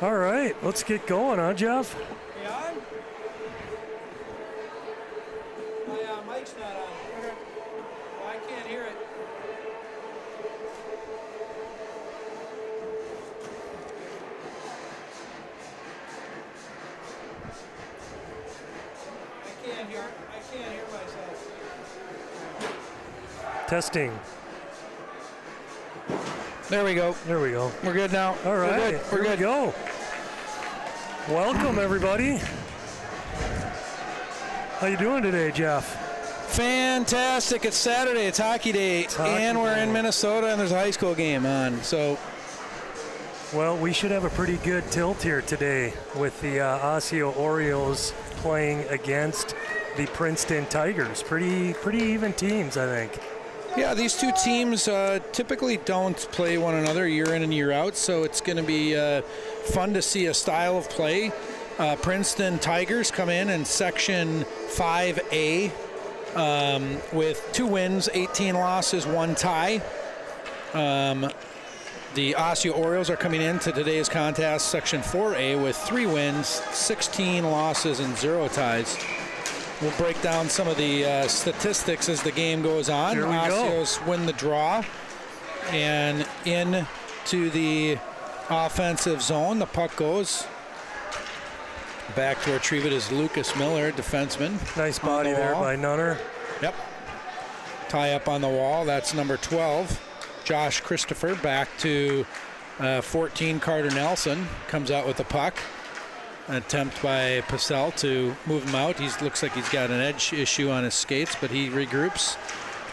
All right, let's get going, huh, Jeff? You on? My mic's not on. Well, I can't hear it. I can't hear myself. Testing. There we go. There we go. We're good now. All right, We're good. Here we go. Welcome, everybody. How you doing today, Jeff? Fantastic. It's Saturday. It's hockey day. And we're in Minnesota, and there's a high school game on. So, well, we should have a pretty good tilt here today with the Osseo Orioles playing against the Princeton Tigers. Pretty even teams, I think. yeah, these two teams typically don't play one another year in and year out, so it's going to be fun to see a style of play. Princeton Tigers come in Section 5A with 2 wins, 18 losses, 1 tie. The Osseo Orioles are coming into today's contest, Section 4A, with 3 wins, 16 losses, and 0 ties. We'll break down some of the statistics as the game goes on. Here we Osseo's win the draw, and into the offensive zone. The puck goes back to retrieve it is Lucas Miller, defenseman. Nice body there by Nunner. Yep. Tie up on the wall. That's number 12. Josh Christopher back to 14. Carter Nelson comes out with the puck. An attempt by Pacell to move him out. He looks like he's got an edge issue on his skates, but he regroups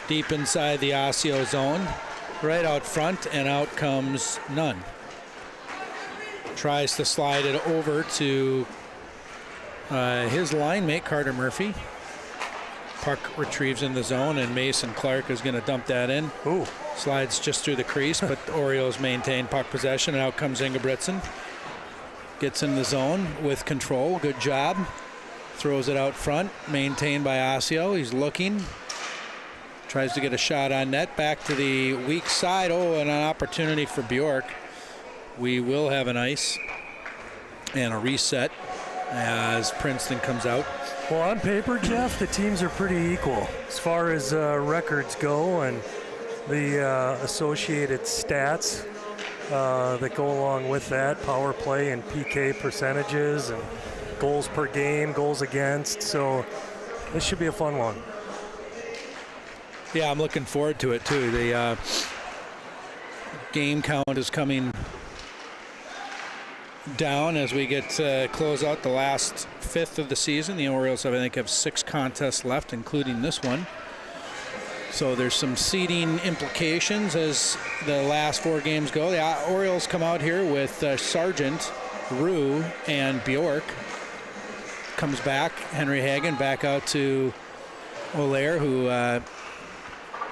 deep inside the Osseo zone. Right out front, and out comes Nunn. Tries to slide it over to his line mate, Carter Murphy. Puck retrieves in the zone, and Mason Clark is going to dump that in. Ooh. Slides just through the crease, but the Orioles maintain puck possession, and out comes Ingebrigtsen. Gets in the zone with control. Good job. Throws it out front. Maintained by Osseo. He's looking. Tries to get a shot on net. Back to the weak side. Oh, and an opportunity for Bjork. We will have an ice and a reset as Princeton comes out. Well, on paper, Jeff, the teams are pretty equal as far as records go and the associated stats that go along with that, power play and PK percentages and goals per game, goals against. So this should be a fun one. Yeah, I'm looking forward to it too. The game count is coming down as we get close out the last 5th of the season. The Orioles have 6 contests left, including this one. So there's some seeding implications as the last 4 games go. The Orioles come out here with Sargent, Rue, and Bjork. Comes back, Henry Hagen back out to Olaire, who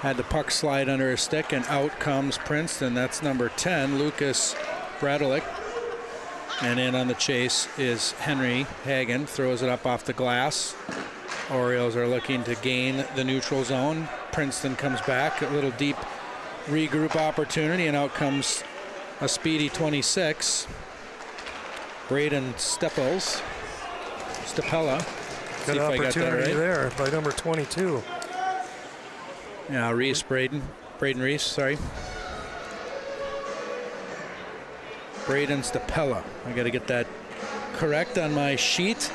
had the puck slide under his stick, and out comes Princeton. That's number 10, Lucas Bradelick. And in on the chase is Henry Hagen, throws it up off the glass. Orioles are looking to gain the neutral zone. Princeton comes back, a little deep regroup opportunity, and out comes a speedy 26, Braden Stapella. Good opportunity there by number 22. Yeah, Braden Reese, sorry. Braden Stapella. I got to get that correct on my sheet.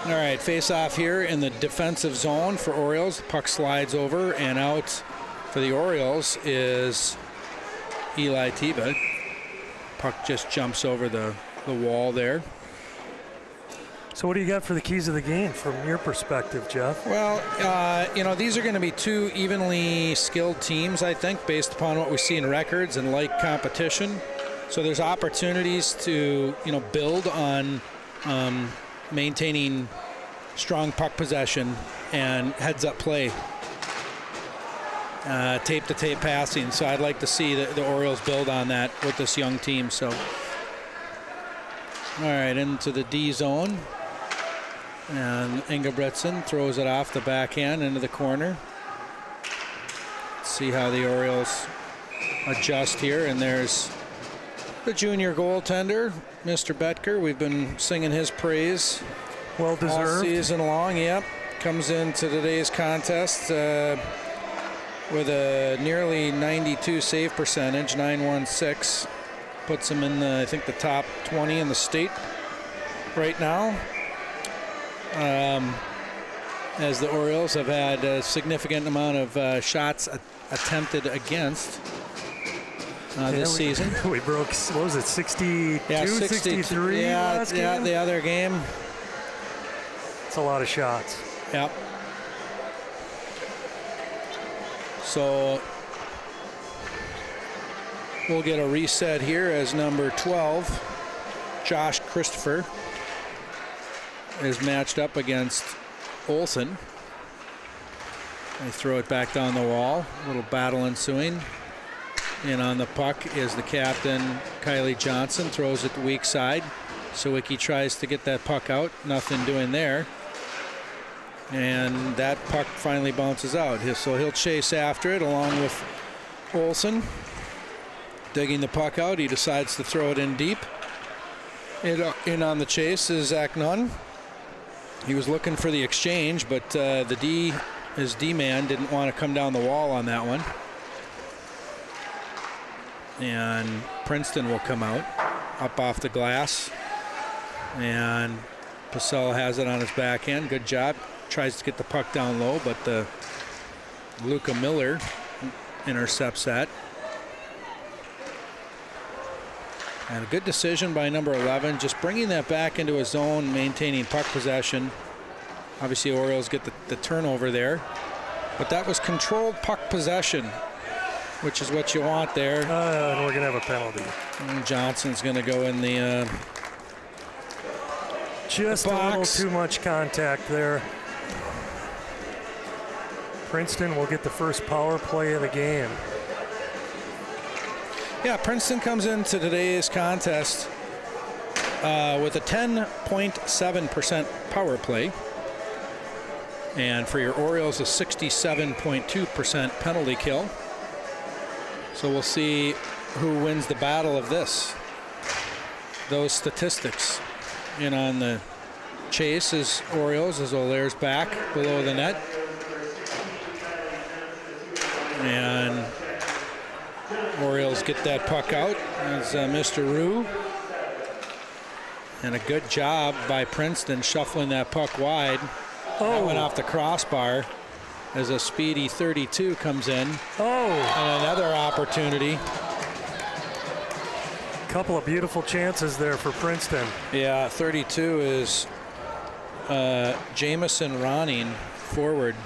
All right, face off here in the defensive zone for Orioles. Puck slides over, and out for the Orioles is Eli Teba. Puck just jumps over the wall there. So what do you got for the keys of the game from your perspective, Jeff? Well, these are going to be 2 evenly skilled teams, I think, based upon what we see in records and like competition. So there's opportunities to, build on maintaining strong puck possession and heads-up play, tape-to-tape passing. So I'd like to see the Orioles build on that with this young team. So All right, into the D zone. And Ingebrigtsen throws it off the backhand into the corner. Let's see how the Orioles adjust here. And there's the junior goaltender, Mr. Betker. We've been singing his praise Well deserved. all season long. Yep. Comes into today's contest with a nearly 92 save percentage, 916. Puts him in, I think, the top 20 in the state right now. As the Orioles have had a significant amount of shots attempted against this season. We broke, what was it, 62, Yeah, 63 last game? Yeah, the other game. It's a lot of shots. Yep. So we'll get a reset here as number 12, Josh Christopher, is matched up against Olsen. They throw it back down the wall. A little battle ensuing. And on the puck is the captain, Kylie Johnson. Throws it the weak side. Sawicki tries to get that puck out. Nothing doing there. And that puck finally bounces out. So he'll chase after it along with Olsen. Digging the puck out. He decides to throw it in deep. In on the chase is Zach Nunn. He was looking for the exchange, but his D-man didn't want to come down the wall on that one. And Princeton will come out, up off the glass. And Pacell has it on his backhand. Good job. Tries to get the puck down low, but Luca Miller intercepts that. And a good decision by number 11, just bringing that back into his zone, maintaining puck possession. Obviously, Orioles get the turnover there. But that was controlled puck possession, which is what you want there. And we're going to have a penalty. And Johnson's going to go in the just the a little box. too much contact there. Princeton will get the first power play of the game. Yeah, Princeton comes into today's contest with a 10.7% power play. And for your Orioles, a 67.2% penalty kill. So we'll see who wins the battle of this. Those statistics. In on the chase is Orioles as Olaire's back below the net. And Orioles get that puck out as Mr. Rue. And a good job by Princeton shuffling that puck wide. That went off the crossbar as a speedy 32 comes in. And another opportunity. Couple of beautiful chances there for Princeton. Yeah, 32 is Jamison Ronning forward.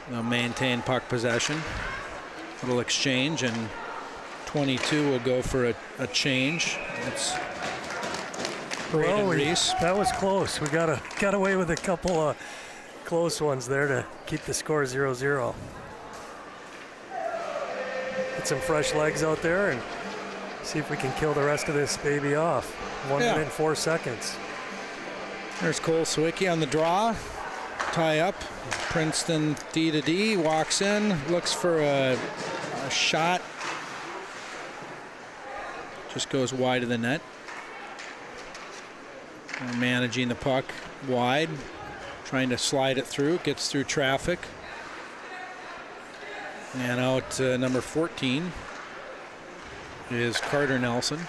They'll maintain puck possession. Little exchange, and 22 will go for a change. It's Braden Reese. That was close. We got away with a couple of close ones there to keep the score 0-0. Get some fresh legs out there and see if we can kill the rest of this baby off. 1 minute and 4 seconds. There's Cole Sawicki on the draw. Tie up. Princeton D to D, walks in, looks for a shot. Just goes wide of the net. And managing the puck wide, trying to slide it through, gets through traffic. And out number 14 is Carter Nelson.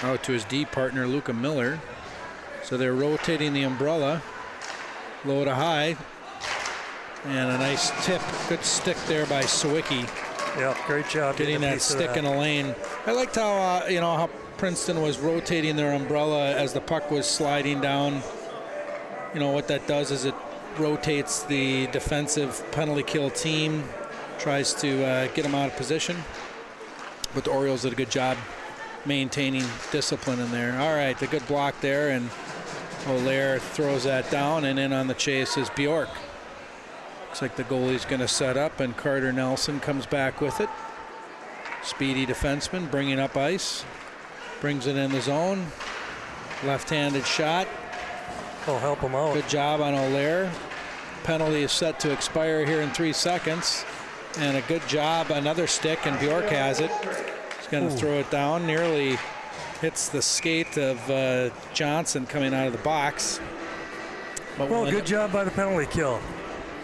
Out to his D partner, Luca Miller. So they're rotating the umbrella. Low to high. And a nice tip. Good stick there by Sawicki. Yeah, great job. Getting that stick in a lane. I liked how, how Princeton was rotating their umbrella as the puck was sliding down. What that does is it rotates the defensive penalty kill team, tries to get them out of position. But the Orioles did a good job maintaining discipline in there. All right, the good block there, and Olair throws that down, and in on the chase is Bjork. Looks like the goalie's going to set up, and Carter Nelson comes back with it. Speedy defenseman bringing up ice. Brings it in the zone. Left-handed shot. Will help him out. Good job on Olair. Penalty is set to expire here in 3 seconds. And a good job, another stick, and Bjork has it. He's going to throw it down. Nearly hits the skate of Johnson coming out of the box. But well, good job by the penalty kill.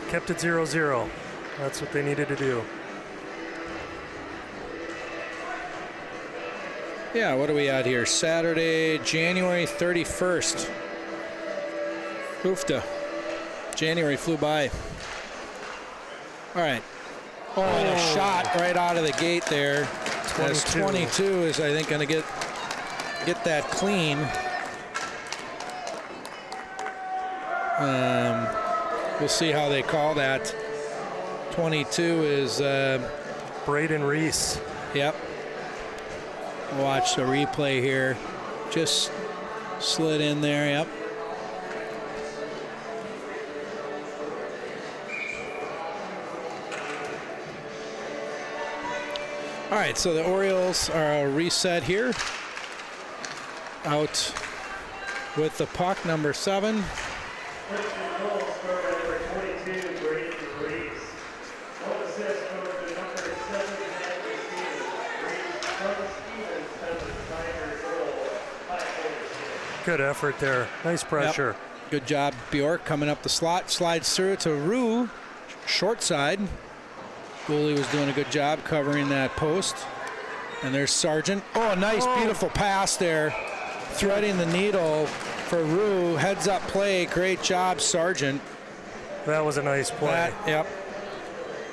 Kept it 0-0. That's what they needed to do. Yeah, what are we at here? Saturday, January 31st. Oofta. January flew by. All right. Oh, and a shot right out of the gate there. 22 is, I think, going to get that clean. We'll see how they call that. 22 is Braden Reese. Yep. Watch the replay here. Just slid in there. Yep. All right, so the Orioles are reset here. Out with the puck, number 7. Good effort there. Nice pressure. Yep. Good job, Bjork, coming up the slot. Slides through to Rue, short side. Goalie was doing a good job covering that post. And there's Sargent. Oh, nice, beautiful pass there. Threading the needle for Rue. Heads up play. Great job, Sargent. That was a nice play. Yep.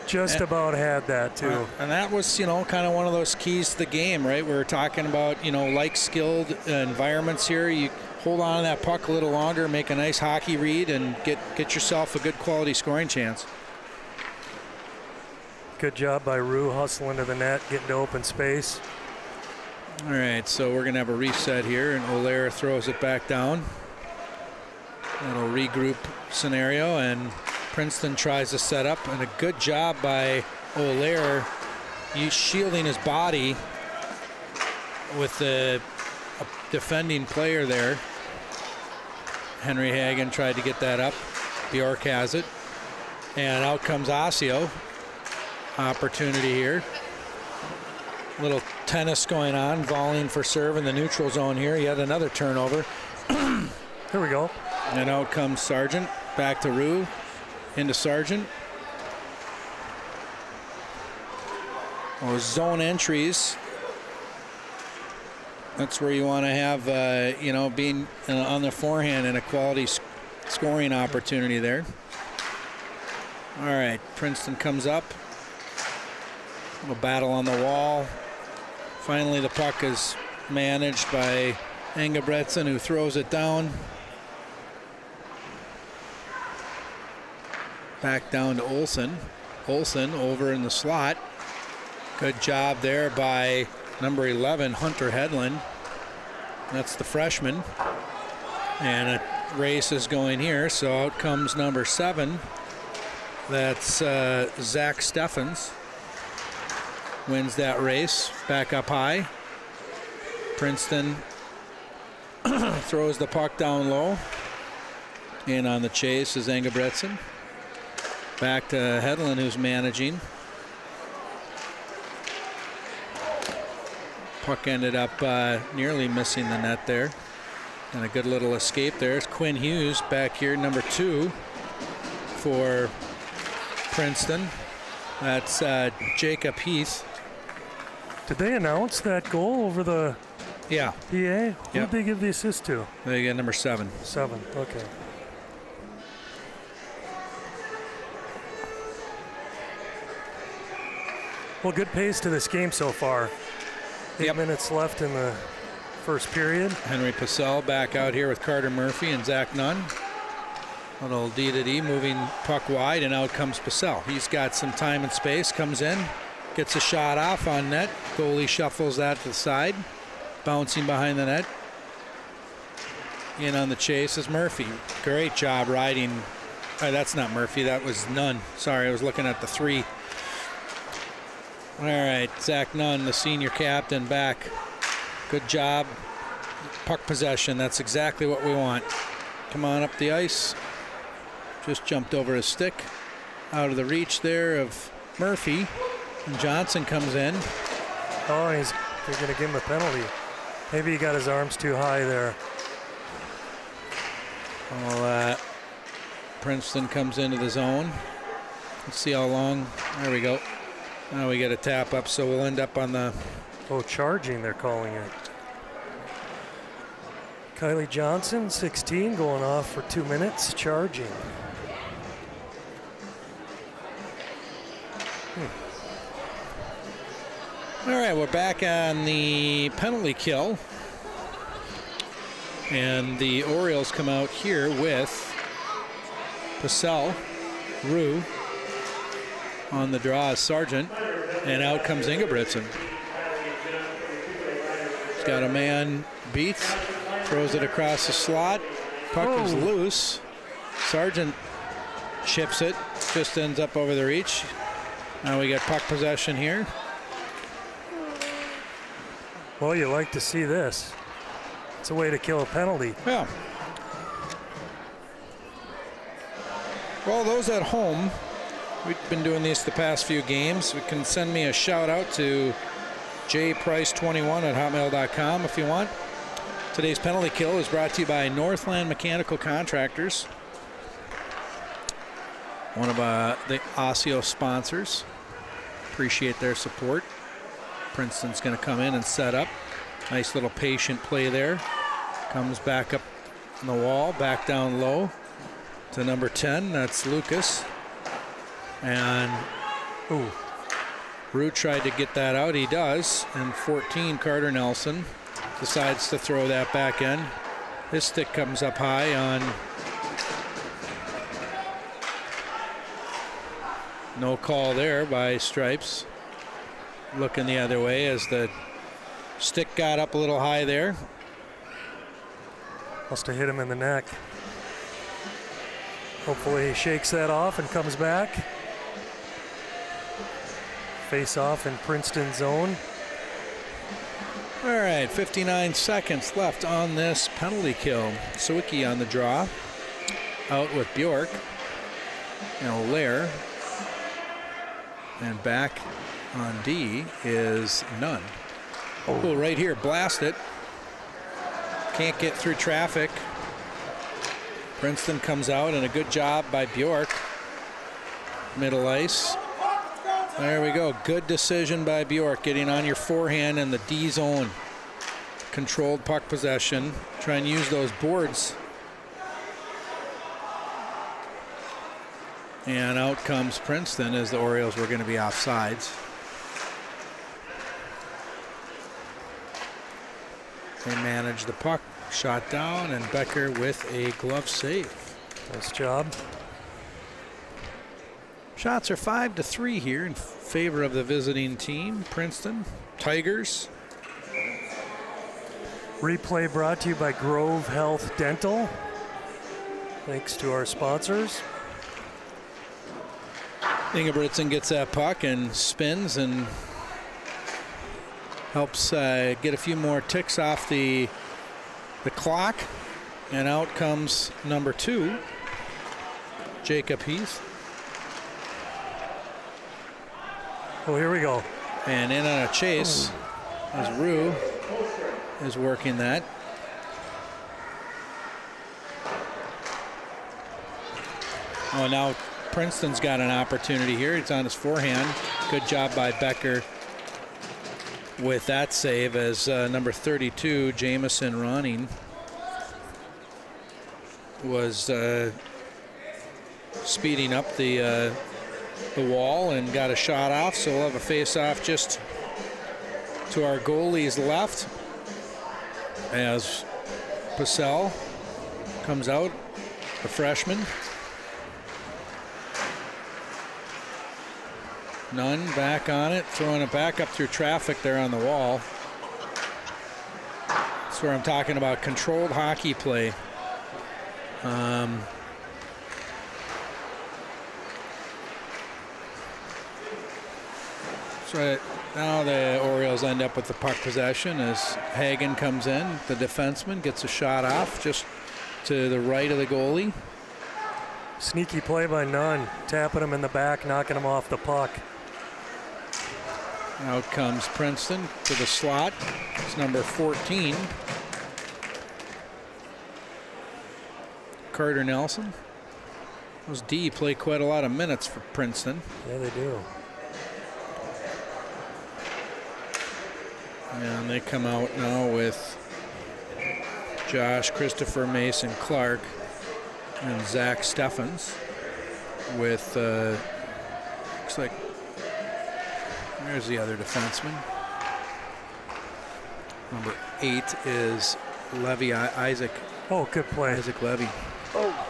Just about had that, too. And that was, kind of one of those keys to the game, right? We're talking about, like skilled environments here. You hold on to that puck a little longer, make a nice hockey read, and get yourself a good quality scoring chance. Good job by Rue hustling to the net, getting to open space. All right, so we're going to have a reset here, and Olair throws it back down. Little regroup scenario, and Princeton tries to set up, and a good job by Olair. He's shielding his body with the defending player there. Henry Hagen tried to get that up. Bjork has it. And out comes Osseo. Opportunity here. Little tennis going on, volleying for serve in the neutral zone here. Yet another turnover. Here we go. And out comes Sargent. Back to Rue. Into Sargent. Zone entries. That's where you want to have, being on the forehand and a quality scoring opportunity there. All right, Princeton comes up. A battle on the wall. Finally, the puck is managed by Engebretsen, who throws it down. Back down to Olsen. Olsen over in the slot. Good job there by number 11, Hunter Hedlund. That's the freshman. And a race is going here, so out comes number 7. That's Zach Steffens. Wins that race. Back up high. Princeton throws the puck down low. In on the chase is Engebretsen. Back to Hedlund, who's managing. Puck ended up nearly missing the net there. And a good little escape there. There's Quinn Hughes back here, number 2 for Princeton. That's Jacob Heath. Did they announce that goal over the Yeah. PA? Who did they give the assist to? They get number 7. 7, okay. Well, good pace to this game so far. 8 minutes left in the first period. Henry Purcell back out here with Carter Murphy and Zach Nunn. Little D-to-D moving puck wide, and out comes Purcell. He's got some time and space, comes in, gets a shot off on net. Goalie shuffles that to the side, bouncing behind the net. in on the chase is Murphy. Great job riding. That's not Murphy. That was Nunn. Sorry, I was looking at the 3. All right, Zach Nunn, the senior captain, back. Good job. Puck possession. That's exactly what we want. Come on up the ice. Just jumped over his stick. Out of the reach there of Murphy. And Johnson comes in. Oh, they're going to give him a penalty. Maybe he got his arms too high there. Well, Princeton comes into the zone. Let's see how long. There we go. Now we get a tap up, so we'll end up on the... Oh, charging, they're calling it. Kylie Johnson, 16, going off for 2 minutes, charging. All right, we're back on the penalty kill. And the Orioles come out here with Purcell, Rue on the draw as Sargent, and out comes Ingebrigtsen. He's got a man beat, throws it across the slot, puck is loose. Sargent chips it, just ends up over the reach. Now we got puck possession here. Well, you like to see this. It's a way to kill a penalty. Yeah. Well, those at home, we've been doing these the past few games. We can send me a shout out to jprice21@hotmail.com if you want. Today's penalty kill is brought to you by Northland Mechanical Contractors, one of the Osseo sponsors. Appreciate their support. Princeton's going to come in and set up. Nice little patient play there. Comes back up on the wall, back down low to number 10. That's Lucas. And Root tried to get that out. He does. And 14, Carter Nelson, decides to throw that back in. His stick comes up high on... No call there by Stripes. Looking the other way as the stick got up a little high there. Must have hit him in the neck. Hopefully he shakes that off and comes back. Face off in Princeton zone. All right, 59 seconds left on this penalty kill. Sawicki on the draw. Out with Bjork. And Allaire. And back on D is Nunn. Oh, right here, blast it. Can't get through traffic. Princeton comes out, and a good job by Bjork. Middle ice. There we go. Good decision by Bjork, getting on your forehand in the D zone. Controlled puck possession. Try and use those boards. And out comes Princeton as the Orioles were going to be offsides. They manage the puck, shot down, and Becker with a glove save. Nice job. Shots are 5-3 here in favor of the visiting team, Princeton Tigers. Replay brought to you by Grove Health Dental. Thanks to our sponsors. Ingebrigtsen gets that puck and spins and helps get a few more ticks off the clock. And out comes number 2, Jacob Heath. Oh, here we go. And in on a chase as Rue is working that. Oh, now Princeton's got an opportunity here. It's on his forehand. Good job by Becker with that save as number 32, Jamison Ronning, was speeding up the wall and got a shot off. So we'll have a face-off just to our goalie's left as Purcell comes out, a freshman. Nunn back on it, throwing it back up through traffic there on the wall. That's where I'm talking about controlled hockey play. So now the Orioles end up with the puck possession as Hagen comes in. The defenseman gets a shot off just to the right of the goalie. Sneaky play by Nunn, tapping him in the back, knocking him off the puck. Out comes Princeton to the slot. It's number 14. Carter Nelson. Those D play quite a lot of minutes for Princeton. Yeah, they do. And they come out now with Josh, Christopher, Mason, Clark, and Zach Steffens with, looks like, there's the other defenseman. Number 8 is Levy, Isaac. Oh, good play. Isaac Levy. Oh.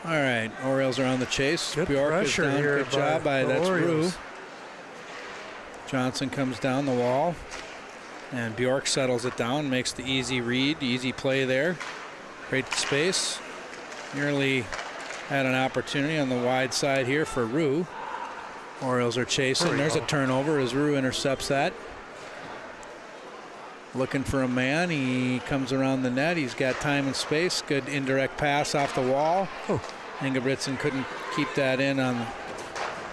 All right, Orioles are on the chase. Good Bjork is pressure down. here Good job by the that's Orioles. Vraa. Johnson comes down the wall, and Bjork settles it down, makes the easy read, easy play there. Great space. Nearly had an opportunity on the wide side here for Vraa. Orioles are chasing. There's a turnover as Vraa intercepts that. Looking for a man. He comes around the net. He's got time and space. Good indirect pass off the wall. Oh. Ingebrigtsen couldn't keep that in on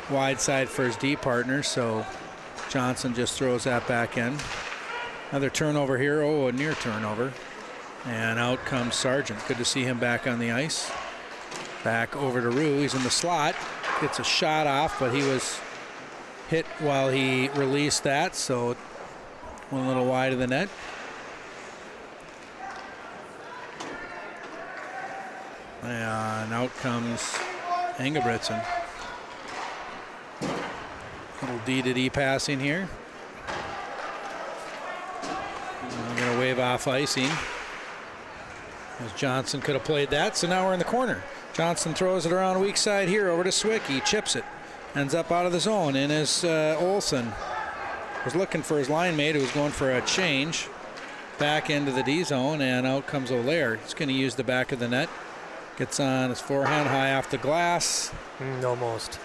the wide side for his D partner, so Johnson just throws that back in. Another turnover here. Oh, a near turnover. And out comes Sargent. Good to see him back on the ice. Back over to Vraa. He's in the slot. Gets a shot off, but he was hit while he released that, so one little wide of the net. And out comes Ingebrigtsen. Little D to D passing here. I'm going to wave off icing. As Johnson could have played that, so now we're in the corner. Johnson throws it around weak side here over to Swicky. Chips it. Ends up out of the zone. And as Olsen was looking for his line mate who was going for a change. Back into the D zone, and out comes O'Leary. He's going to use the back of the net. Gets on his forehand high off the glass. Almost.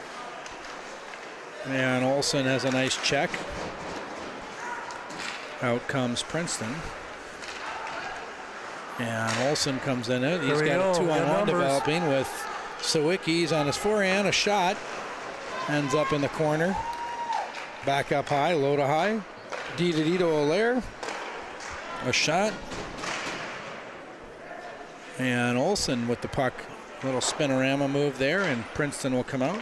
And Olsen has a nice check. Out comes Princeton. And Olsen comes in it. He's got a 2-on-1 developing with Sawicki. He's on his forehand. A shot. Ends up in the corner. Back up high, low to high. D to D to O'Leary. A shot. And Olsen with the puck. Little spinorama move there, and Princeton will come out.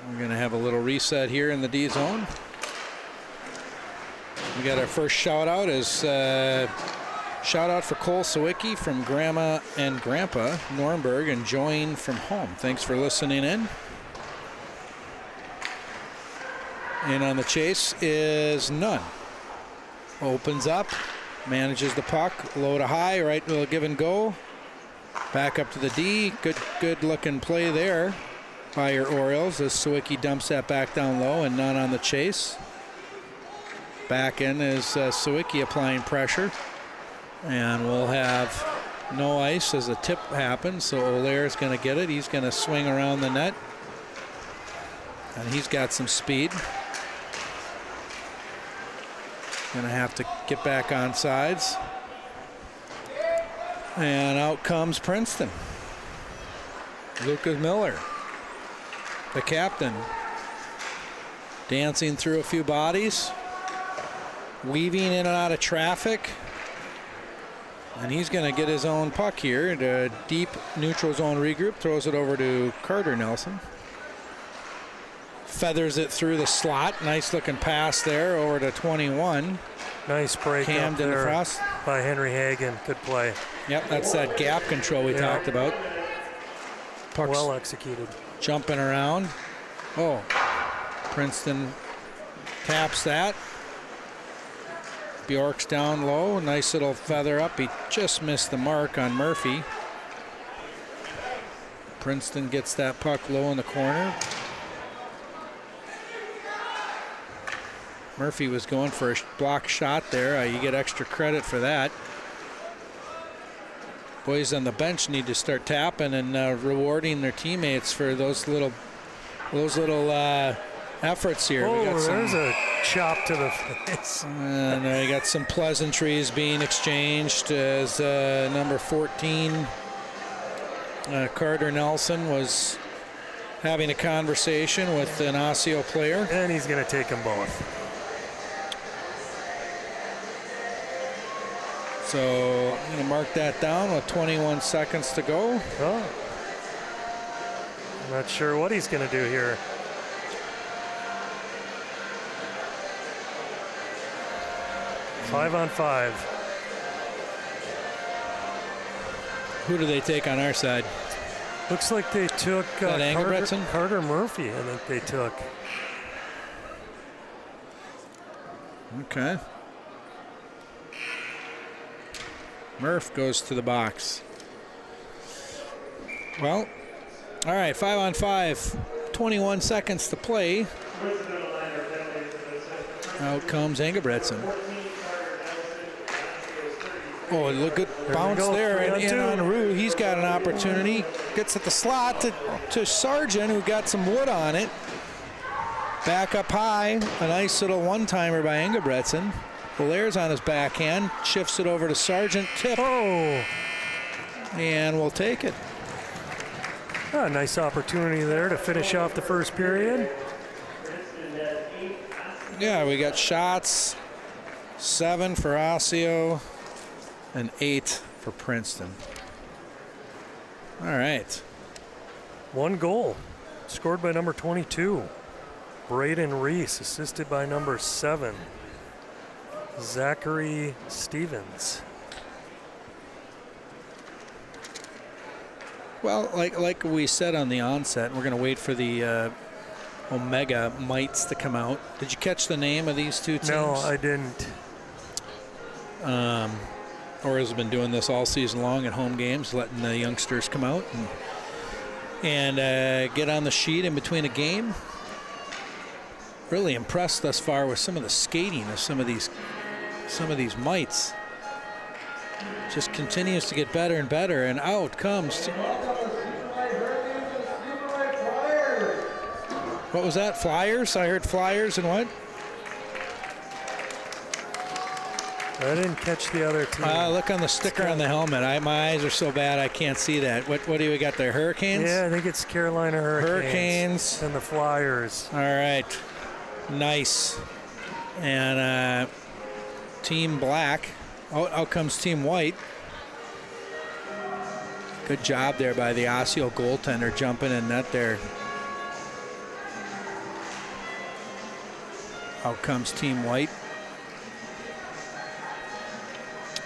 We're going to have a little reset here in the D zone. We got our first shout out is shout out for Cole Sawicki from Grandma and Grandpa Nuremberg, enjoying from home. Thanks for listening in. And on the chase is Nunn. Opens up, manages the puck, low to high, right to a give and go. Back up to the D. Good looking play there by your Orioles as Sawicki dumps that back down low, and Nunn on the chase. Back in is Sawicki applying pressure. And we'll have no ice as a tip happens, so O'Leary's going to get it. He's going to swing around the net. And he's got some speed. Going to have to get back on sides. And out comes Princeton. Lucas Miller, the captain, dancing through a few bodies, weaving in and out of traffic. And he's going to get his own puck here. The deep neutral zone regroup, throws it over to Carter Nelson. Feathers it through the slot. Nice looking pass there over to 21. Nice break up there by Henry Hagen. Good play. Yep, that's that gap control we talked about. Puck's well executed. Jumping around. Oh, Princeton taps that. Bjork's down low. Nice little feather up. He just missed the mark on Murphy. Princeton gets that puck low in the corner. Murphy was going for a block shot there. You get extra credit for that. Boys on the bench need to start tapping and rewarding their teammates for those little efforts here. Oh, there's a chop to the face. And you got some pleasantries being exchanged as number 14, Carter Nelson, was having a conversation with an Osseo player. And he's going to take them both. So I'm going to mark that down with 21 seconds to go. Oh. I'm not sure what he's going to do here. Five on five. Who do they take on our side? Looks like they took Carter Murphy, I think they took. Okay. Murph goes to the box. Well, all right, 5 on 5, 21 seconds to play. Out comes Engebretson. Oh, look, good bounce there. And in on Rue, he's got an opportunity. Gets at the slot to Sargent, who got some wood on it. Back up high. A nice little one-timer by Engebretson. Belair's on his backhand. Shifts it over to Sargent. Tip. Oh. And we'll take it. A nice opportunity there to finish off the first period. Yeah, we got shots. 7 for Osseo and 8 for Princeton. All right. 1 goal scored by number 22. Braden Reese, assisted by number 7. Zachary Stevens. Well, like we said on the onset, we're going to wait for the Omega Mites to come out. Did you catch the name of these two teams? No, I didn't. Orioles have been doing this all season long at home games, letting the youngsters come out and get on the sheet in between a game. Really impressed thus far with some of the skating of some of these mites. Just continues to get better and better, and out comes. What was that? Flyers? I heard Flyers and what? I didn't catch the other team. Look on the sticker on the helmet. My eyes are so bad I can't see that. What do we got there? Hurricanes? Yeah, I think it's Carolina Hurricanes. Hurricanes. And the Flyers. All right. Nice. And Team Black. Out comes Team White. Good job there by the Osseo goaltender jumping in net there. Out comes Team White.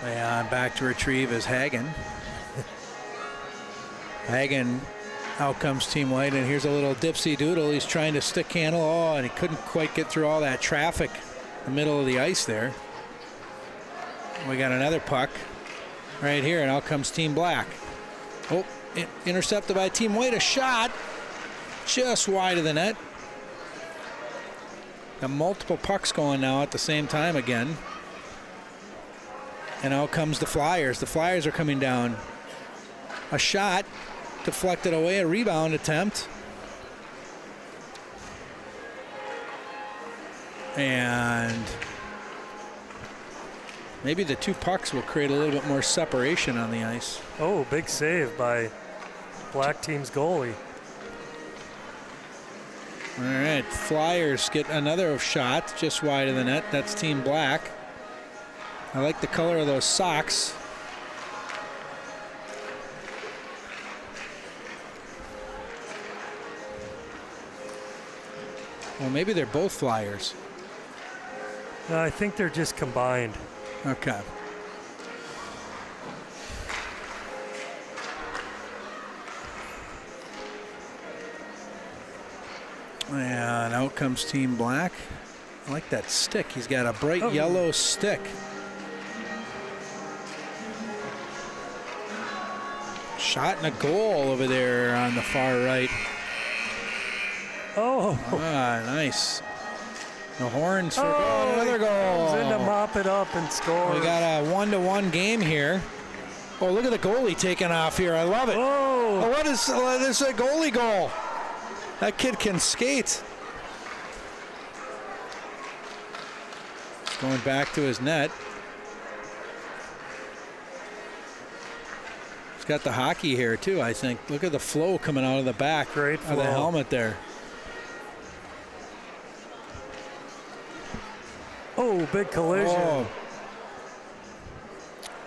And back to retrieve is Hagen. Hagen, out comes Team White, and here's a little dipsy doodle. He's trying to stick handle. Oh, and he couldn't quite get through all that traffic in the middle of the ice there. We got another puck right here, and out comes Team Black. Oh, intercepted by Team White. A shot just wide of the net. Got multiple pucks going now at the same time again. And out comes the Flyers. The Flyers are coming down. A shot deflected away, a rebound attempt. And maybe the two pucks will create a little bit more separation on the ice. Oh, big save by Black team's goalie. All right, Flyers get another shot just wide of the net. That's Team Black. I like the color of those socks. Well, maybe they're both Flyers. No, I think they're just combined. Okay. And out comes Team Black. I like that stick. He's got a bright yellow stick. Shot and a goal over there on the far right. Oh. Ah, nice. The horns for goal. Another goal. Comes in to mop it up and score. We got a 1-1 game here. Oh, look at the goalie taking off here. I love it. Oh, What is this? A goalie goal. That kid can skate. Going back to his net. He's got the hockey hair too, I think. Look at the flow coming out of the back Great of the flow. helmet there. Oh, big collision. Oh.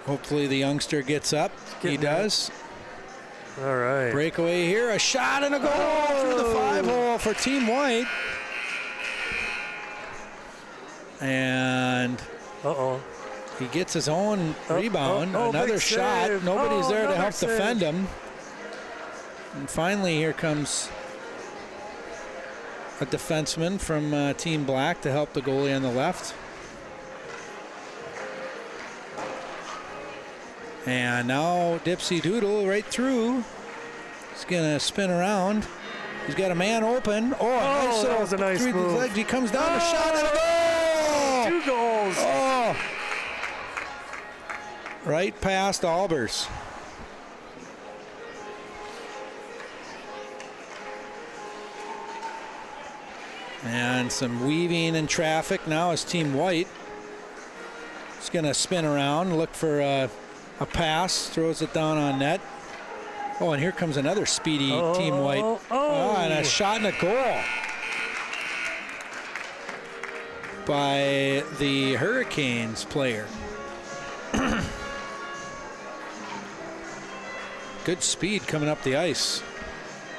Hopefully the youngster gets up. He Getting does. All right. Breakaway here. A shot and a goal through the 5-hole for Team White. And Uh-oh. he gets his own rebound. Another big shot. save. Nobody's there to another help save. defend him. And finally, here comes a defenseman from Team Black to help the goalie on the left. And now Dipsy Doodle right through. He's going to spin around. He's got a man open. Oh, nice that was a nice through the move. legs. He comes down, a shot and a goal! 2 goals. Oh! Right past Albers. And some weaving in traffic now as Team White. He's going to spin around, look for a pass, throws it down on net. Oh, and here comes another speedy Team White. And a shot and a goal by the Hurricanes player. Good speed coming up the ice.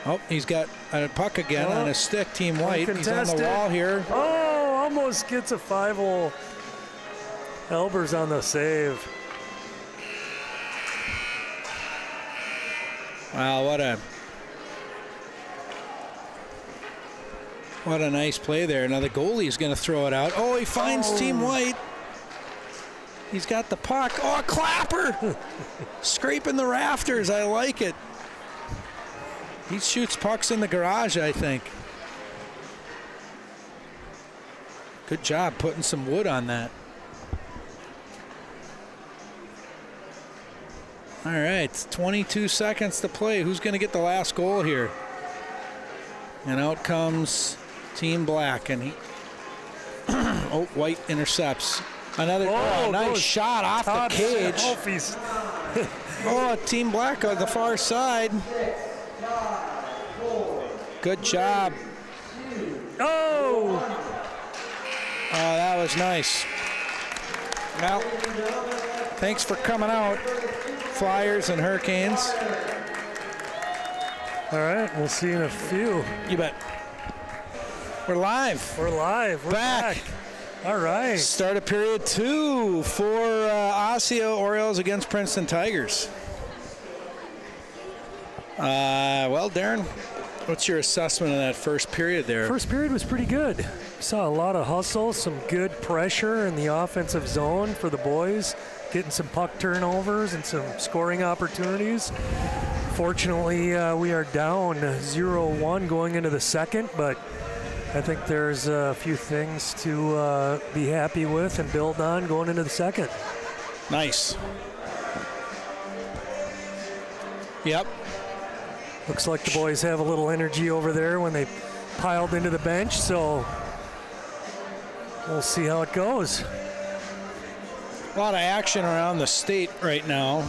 Oh, he's got a puck again on his stick, Team White. He's on the wall here. Oh, almost gets a 5-hole. Elber's on the save. Wow, what a nice play there. Now the goalie's going to throw it out. Oh, he finds Team White. He's got the puck. Oh, a clapper! Scraping the rafters. I like it. He shoots pucks in the garage, I think. Good job putting some wood on that. All right, 22 seconds to play. Who's going to get the last goal here? And out comes Team Black, and he. Oh, White intercepts. Another nice shot off the cage. Oh, Team Black on the far side. Good job. Oh, that was nice. Well, thanks for coming out, Flyers and Hurricanes. all right. We'll see you in a few. You bet. We're live. We're live. We're back. All right. Start of period 2 for Osseo Orioles against Princeton Tigers. Well, Darren, what's your assessment of that first period there? First period was pretty good. Saw a lot of hustle, some good pressure in the offensive zone for the boys, getting some puck turnovers and some scoring opportunities. Fortunately, we are down 0-1 going into the second, but I think there's a few things to be happy with and build on going into the second. Nice. Yep. Looks like the boys have a little energy over there when they piled into the bench, so we'll see how it goes. A lot of action around the state right now.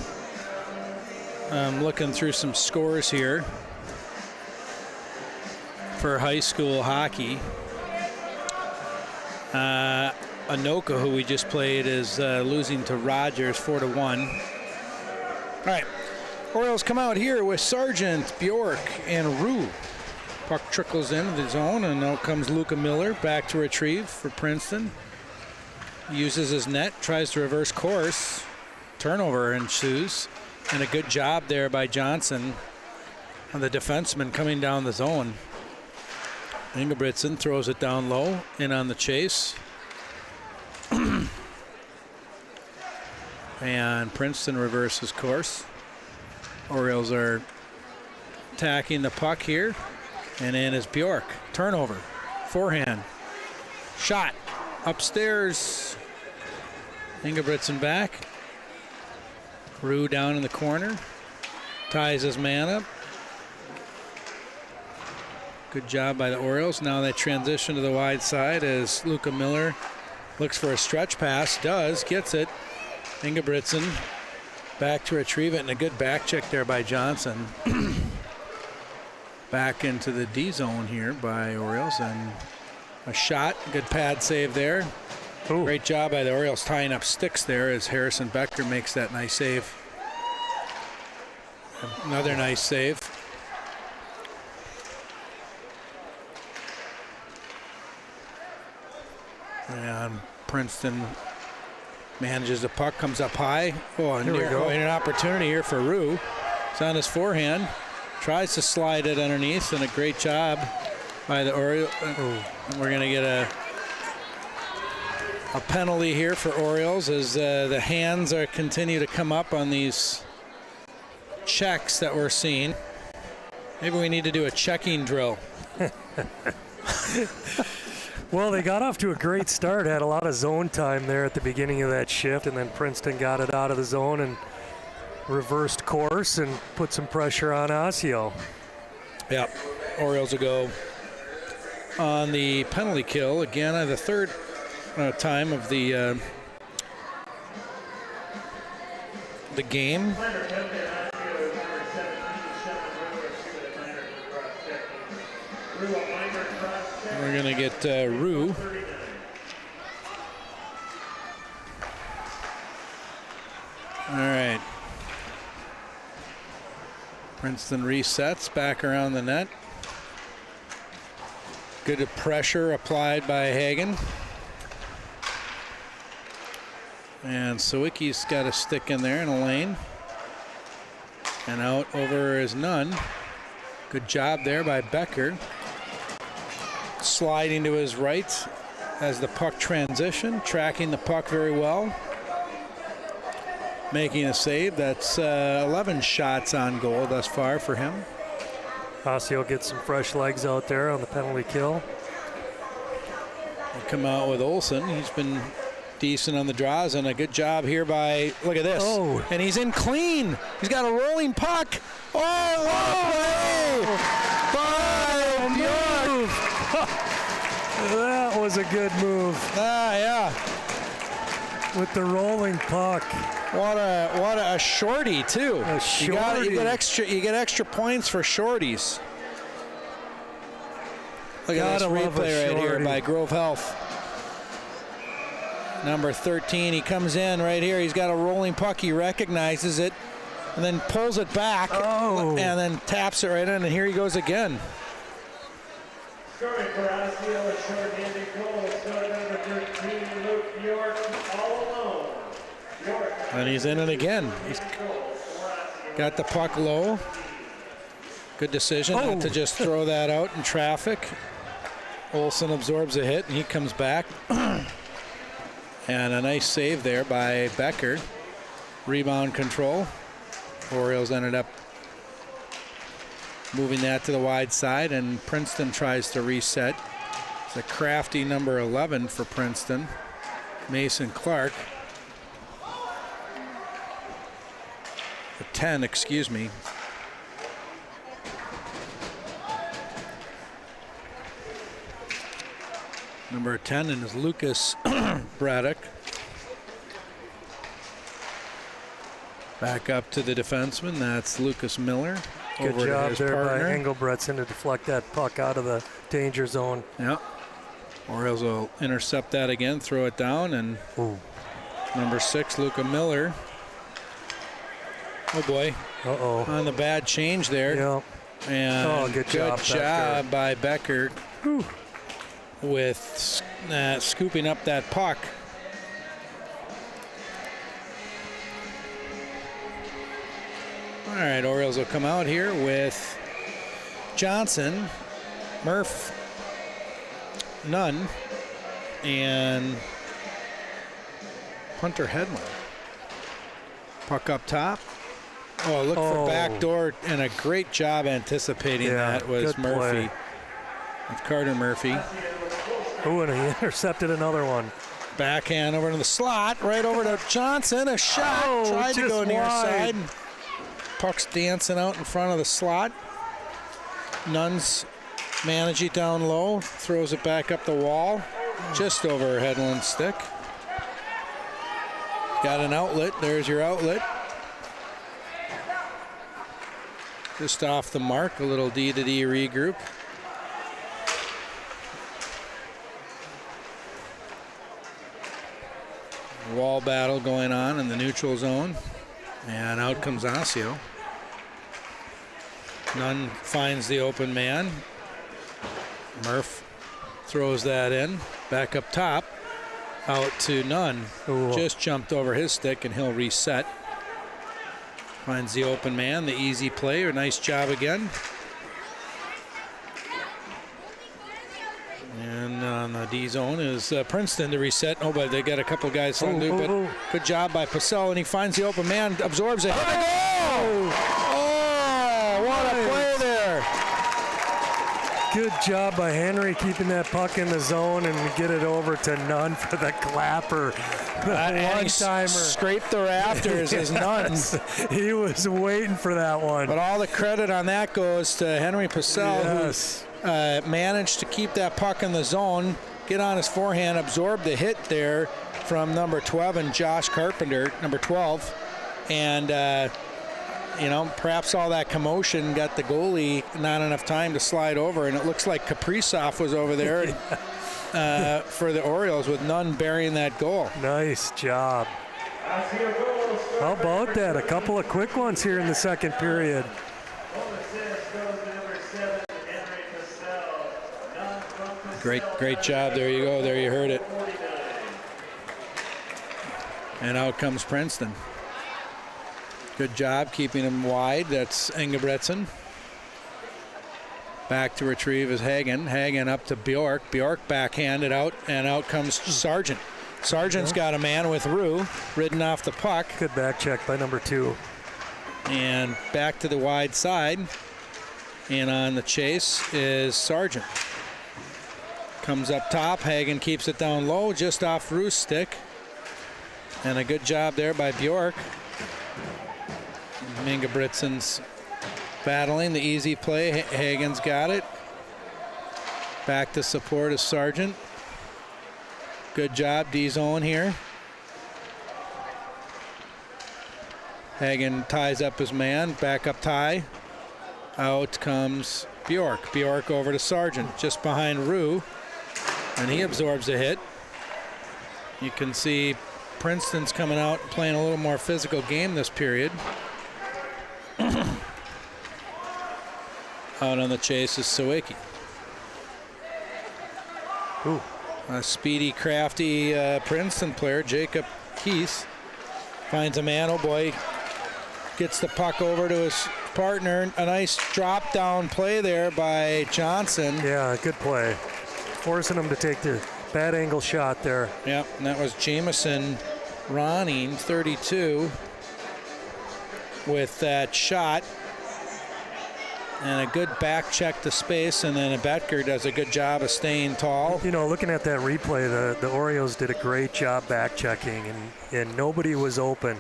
I'm looking through some scores here for high school hockey. Anoka, who we just played, is losing to Rogers 4-1. All right. Orioles come out here with Sargent, Bjork, and Rue. Puck trickles into the zone, and now comes Luca Miller back to retrieve for Princeton. Uses his net, tries to reverse course. Turnover ensues, and a good job there by Johnson on the defenseman coming down the zone. Ingebrigtsen throws it down low, in on the chase. And Princeton reverses course. Orioles are attacking the puck here, and in is Bjork. Turnover, forehand. Shot upstairs. Ingebrigtsen back. Rue down in the corner. Ties his man up. Good job by the Orioles. Now they transition to the wide side as Luca Miller looks for a stretch pass. Does. Gets it. Ingebrigtsen back to retrieve it, and a good back check there by Johnson. Back into the D zone here by Orioles, and a shot. Good pad save there. Ooh. Great job by the Orioles tying up sticks there as Harrison Becker makes that nice save. Another nice save. And Princeton manages the puck, comes up high. Oh, and an opportunity here for Rue. It's on his forehand. Tries to slide it underneath, and a great job by the Orioles. We're going to get a penalty here for Orioles as the hands continue to come up on these checks that we're seeing. Maybe we need to do a checking drill. Well, they got off to a great start, had a lot of zone time there at the beginning of that shift, and then Princeton got it out of the zone and reversed course and put some pressure on Osseo. Yep, Orioles will go on the penalty kill again, the third time of the game. We're going to get Rue. All right. Princeton resets back around the net. Good pressure applied by Hagen. And Sawicki's got a stick in there in a lane. And out over is Nunn. Good job there by Becker. Sliding to his right as the puck transition, tracking the puck very well. Making a save. That's 11 shots on goal thus far for him. Osseo gets some fresh legs out there on the penalty kill. They come out with Olsen. He's been decent on the draws, and a good job here by, look at this. Oh. And he's in clean. He's got a rolling puck. Oh, what a play by Bjork. That was a good move. Yeah. With the rolling puck. What a shorty too. A shorty. You get extra points for shorties. Look at this replay right here by Grove Health. Number 13, he comes in right here. He's got a rolling puck. He recognizes it and then pulls it back and then taps it right in, and here he goes again. Scoring for Osseo, a short-handed goal. Scored number 13, Luke Bjork, all alone. Bjork. And he's in it again. He's got the puck low. Good decision not to just throw that out in traffic. Olsen absorbs a hit, and he comes back. And a nice save there by Becker. Rebound control. Orioles ended up moving that to the wide side, and Princeton tries to reset. It's a crafty number 11 for Princeton, Mason Clark. The 10, excuse me. Number 10 is Lucas Braddock. Back up to the defenseman. That's Lucas Miller. Good over job to his there partner. by Engelbretson to deflect that puck out of the danger zone. Yeah. Orioles will intercept that again, throw it down, and number 6, Luca Miller. Oh boy. On the bad change there. Yeah. And good job by Becker. With scooping up that puck. All right, Orioles will come out here with Johnson, Murph, Nunn, and Hunter Hedman. Puck up top. Oh, look for backdoor, and a great job anticipating that was Murphy. With Carter Murphy. Ooh, and he intercepted another one. Backhand over to the slot, right over to Johnson. A shot. Oh, Tried to just go near wide. side. Puck's dancing out in front of the slot. Nunn's manage it down low. Throws it back up the wall. Just over Hedlund's stick. Got an outlet. There's your outlet. Just off the mark. A little D to D regroup. Wall battle going on in the neutral zone. And out comes Osseo. Nunn finds the open man. Murph throws that in. Back up top. Out to Nunn. Ooh. Just jumped over his stick and he'll reset. Finds the open man, the easy play, or nice job again. And on the D zone is Princeton to reset. Oh, but they got a couple guys on do, but good job by Purcell, and he finds the open man, absorbs it. Oh, what a play there. Good job by Henry keeping that puck in the zone and get it over to Nunn for the clapper. One-timer. Scraped the rafters as Nunn's. He was waiting for that one. But all the credit on that goes to Henry Purcell, Yes. who managed to keep that puck in the zone, get on his forehand, absorb the hit there from number 12 and Josh Carpenter, number 12. And, perhaps all that commotion got the goalie not enough time to slide over, and it looks like Kaprizov was over there for the Orioles with Nunn burying that goal. Nice job. How about that? A couple of quick ones here in the second period. Great job. There you go. There you heard it. And out comes Princeton. Good job keeping him wide. That's Ingebretson. Back to retrieve is Hagen. Hagen up to Bjork. Bjork backhanded out, and out comes Sargent. Sargent's got a man with Rue ridden off the puck. Good back check by number 2. And back to the wide side. And on the chase is Sargent. Comes up top. Hagen keeps it down low, just off Rue's stick. And a good job there by Bjork. Ingebrigtsen's battling the easy play. Hagen's got it. Back to support is Sargent. Good job, D-zone here. Hagen ties up his man. Back up tie. Out comes Bjork. Bjork over to Sargent, just behind Rue. And he absorbs a hit. You can see Princeton's coming out and playing a little more physical game this period. Out on the chase is Sawicki. Ooh. A speedy, crafty Princeton player, Jacob Keith, finds a man. Oh boy, gets the puck over to his partner. A nice drop down play there by Johnson. Yeah, good play. Forcing him to take the bad angle shot there. Yeah, and that was Jameson Ronning, 32, with that shot. And a good back check to space, and then Betker does a good job of staying tall. You know, looking at that replay, the Orioles did a great job back checking, and nobody was open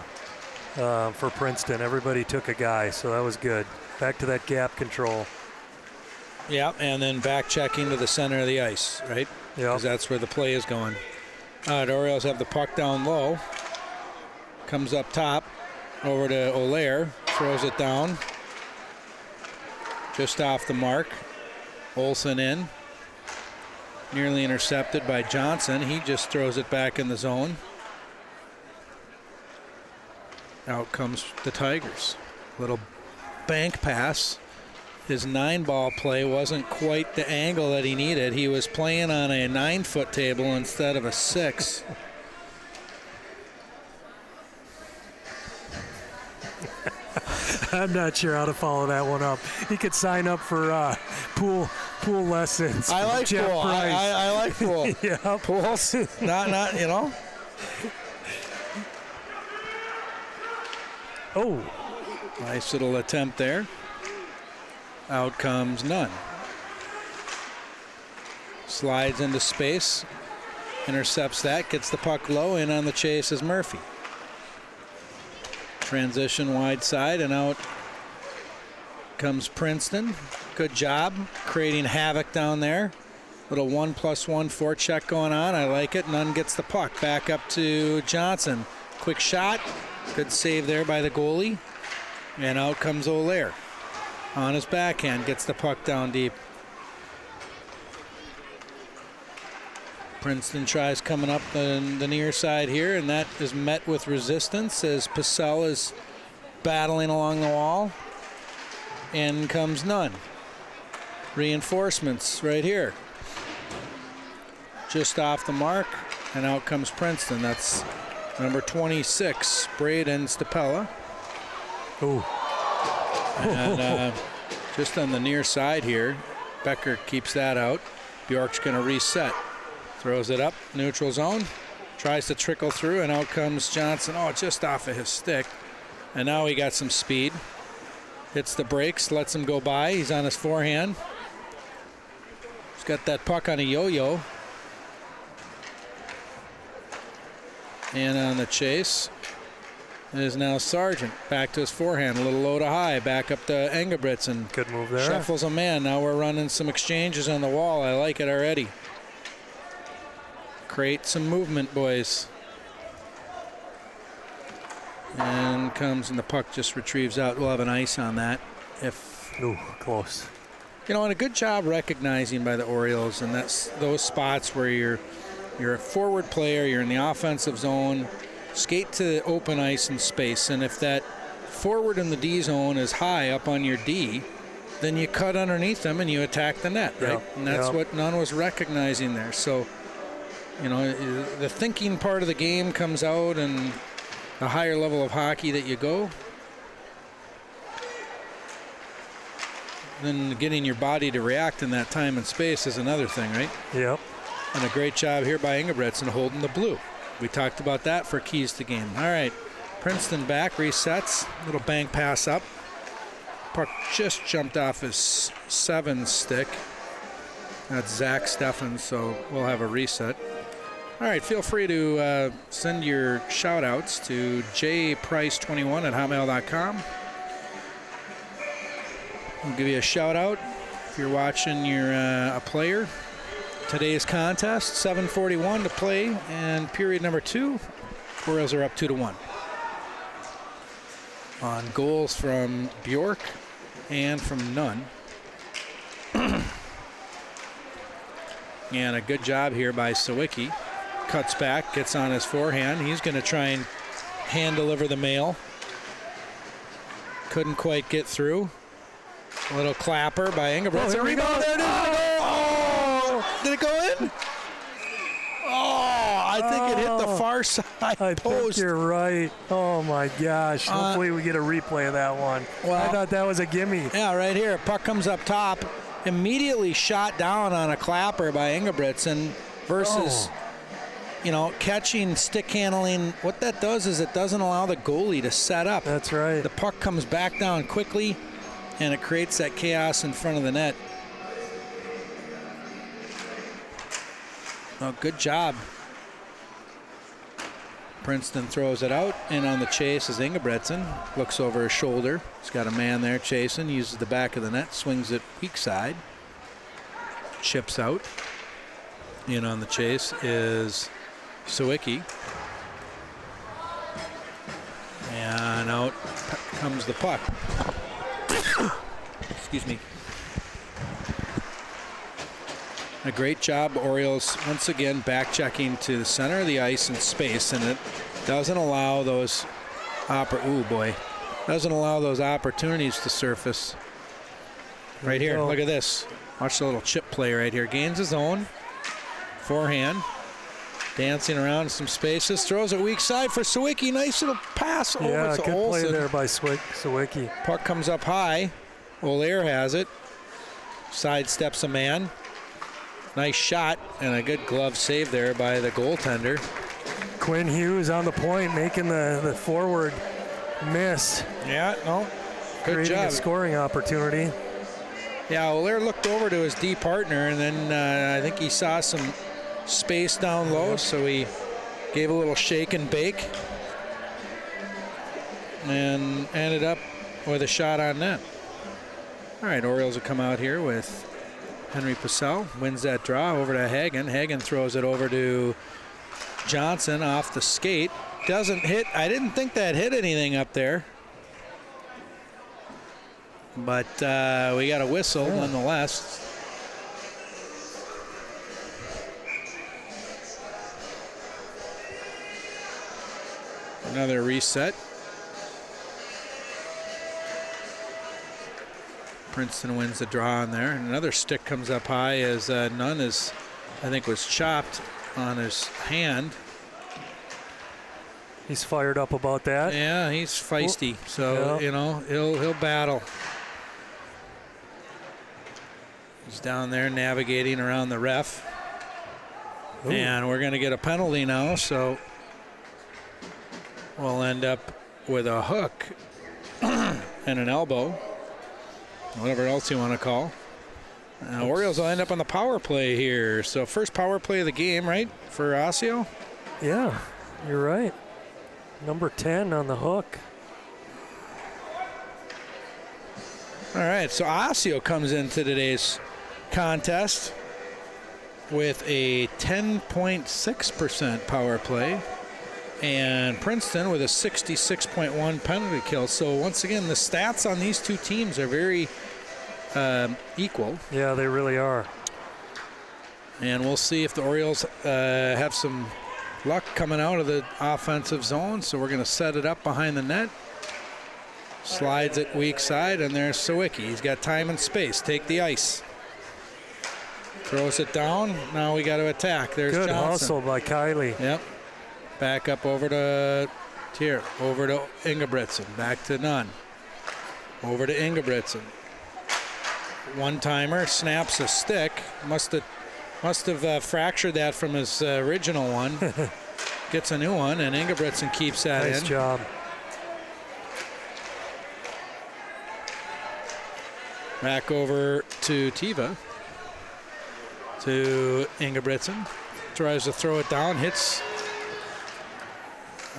for Princeton. Everybody took a guy, so that was good. Back to that gap control. Yeah, and then back checking to the center of the ice, right? Yeah. Because that's where the play is going. The Orioles have the puck down low. Comes up top, over to Olaire, throws it down. Just off the mark. Olsen in. Nearly intercepted by Johnson. He just throws it back in the zone. Out comes the Tigers. Little bank pass. His 9-ball play wasn't quite the angle that he needed. He was playing on a 9-foot table instead of a 6. I'm not sure how to follow that one up. He could sign up for pool lessons. I like Jeff pool. Price. I like pool. Yeah. Pools. not, you know. Oh. Nice little attempt there. Out comes Nunn. Slides into space, intercepts that, gets the puck low. In on the chase is Murphy. Transition wide side, and out comes Princeton. Good job creating havoc down there. Little 1+1 forecheck going on. I like it. Nunn gets the puck. Back up to Johnson. Quick shot. Good save there by the goalie. And out comes Olaire. On his backhand, gets the puck down deep. Princeton tries coming up the near side here, and that is met with resistance as Pacell is battling along the wall. In comes Nunn. Reinforcements right here. Just off the mark, and out comes Princeton. That's number 26, Braden Stapella. Ooh. And just on the near side here, Becker keeps that out. Bjork's going to reset. Throws it up, neutral zone. Tries to trickle through, and out comes Johnson. Oh, just off of his stick. And now he got some speed. Hits the brakes, lets him go by. He's on his forehand. He's got that puck on a yo-yo. And on the chase is now Sargent. Back to his forehand, a little low to high. Back up to Engelbretts, and good move there. Shuffles a man. Now we're running some exchanges on the wall. I like it already. Create some movement, boys. And comes, and the puck just retrieves out. We'll have an ice on that. Ooh, close. You know, and a good job recognizing by the Orioles, and that's those spots where you're a forward player, you're in the offensive zone, skate to open ice and space, and if that forward in the D zone is high up on your D, then you cut underneath them and you attack the net, right? Yep. And that's what Nunn was recognizing there. So, you know, the thinking part of the game comes out, and the higher level of hockey that you go, then getting your body to react in that time and space is another thing, right? Yep. And a great job here by Engelbretts holding the blue. We talked about that for keys to game. All right, Princeton back, resets, little bank pass up. Puck just jumped off his 7 stick. That's Zach Steffens, so we'll have a reset. All right, feel free to send your shout-outs to jprice21@hotmail.com. We'll give you a shout-out if you're watching a player. Today's contest, 7:41 to play, and period number 2, Orioles are up 2-1. On goals from Bjork and from Nunn. And a good job here by Sawicki. Cuts back, gets on his forehand. He's going to try and hand deliver the mail. Couldn't quite get through. A little clapper by Engelbretts. Oh, Rebound there. Did it go in? Oh, I think it hit the far side I think post. you're right. Oh my gosh. Hopefully we get a replay of that one. Well, I thought that was a gimme. Yeah, right here. Puck comes up top. Immediately shot down on a clapper by Engelbretts versus, you know, catching, stick handling. What that does is it doesn't allow the goalie to set up. That's right. The puck comes back down quickly, and it creates that chaos in front of the net. Oh, good job. Princeton throws it out, and on the chase is Engelbretts. Looks over his shoulder. He's got a man there chasing. Uses the back of the net, swings it weak side. Chips out. In on the chase is Sawicki. And out comes the puck. Excuse me. A great job, Orioles, once again back checking to the center of the ice and space, and it doesn't allow those doesn't allow those opportunities to surface. Right here, look at this. Watch the little chip play right here. Gains his own forehand, dancing around some spaces, throws it weak side for Sawicki. Nice little pass over to Olsen. Yeah, good play there by Sawicki. Puck comes up high. Olaire has it. Sidesteps a man. Nice shot and a good glove save there by the goaltender. Quinn Hughes on the point, making the forward miss. Yeah, no, good creating job. a scoring opportunity. Yeah, Olaire looked over to his D partner, and then I think he saw some space down low, so he gave a little shake and bake and ended up with a shot on net. All right, Orioles will come out here with Henry Purcell, wins that draw over to Hagen. Hagen throws it over to Johnson off the skate. Doesn't hit. I didn't think that hit anything up there. But we got a whistle nonetheless. Another reset. Princeton wins the draw on there. And another stick comes up high as Nunn is, I think, was chopped on his hand. He's fired up about that. Yeah, he's feisty. So, you know, he'll battle. He's down there navigating around the ref. Ooh. And we're going to get a penalty now, so we'll end up with a hook and an elbow, whatever else you want to call. Orioles will end up on the power play here. So first power play of the game, right, for Osseo? Yeah, you're right. Number 10 on the hook. All right, so Osseo comes into today's contest with a 10.6% power play, and Princeton with a 66.1 penalty kill. So once again, the stats on these two teams are very equal. Yeah, they really are. And we'll see if the Orioles have some luck coming out of the offensive zone. So we're going to set it up behind the net. Slides it weak side, and there's Sawicki. He's got time and space. Take the ice. Throws it down. Now we got to attack. There's Good Johnson. hustle by Kylie. Yep. Back up over to Tier. Over to Ingebrigtsen. Back to Nunn. Over to Ingebrigtsen. One-timer. Snaps a stick. Must have fractured that from his original one. Gets a new one, and Ingebrigtsen keeps that in. Nice job. Back over to Tiva. To Ingebrigtsen. Tries to throw it down. Hits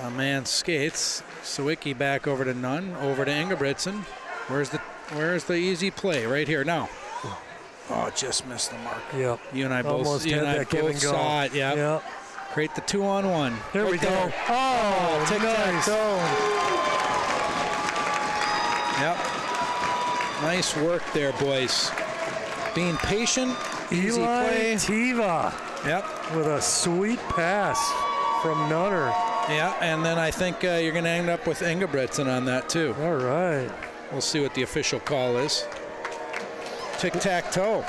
a man's skates. Sawicki back over to Nunn. Over to Ingebrigtsen. Where's the easy play? Right here now. Oh, just missed the mark. Yep. You and I both saw it. Yep. Yep. Create the 2-on-1. There we go. There. Oh, nice. Yep. Nice work there, boys. Being patient. Easy play. Tiva. Yep. With a sweet pass from Nutter. Yeah, and then I think you're going to end up with Ingebrigtsen on that too. All right. We'll see what the official call is. Tic-tac-toe.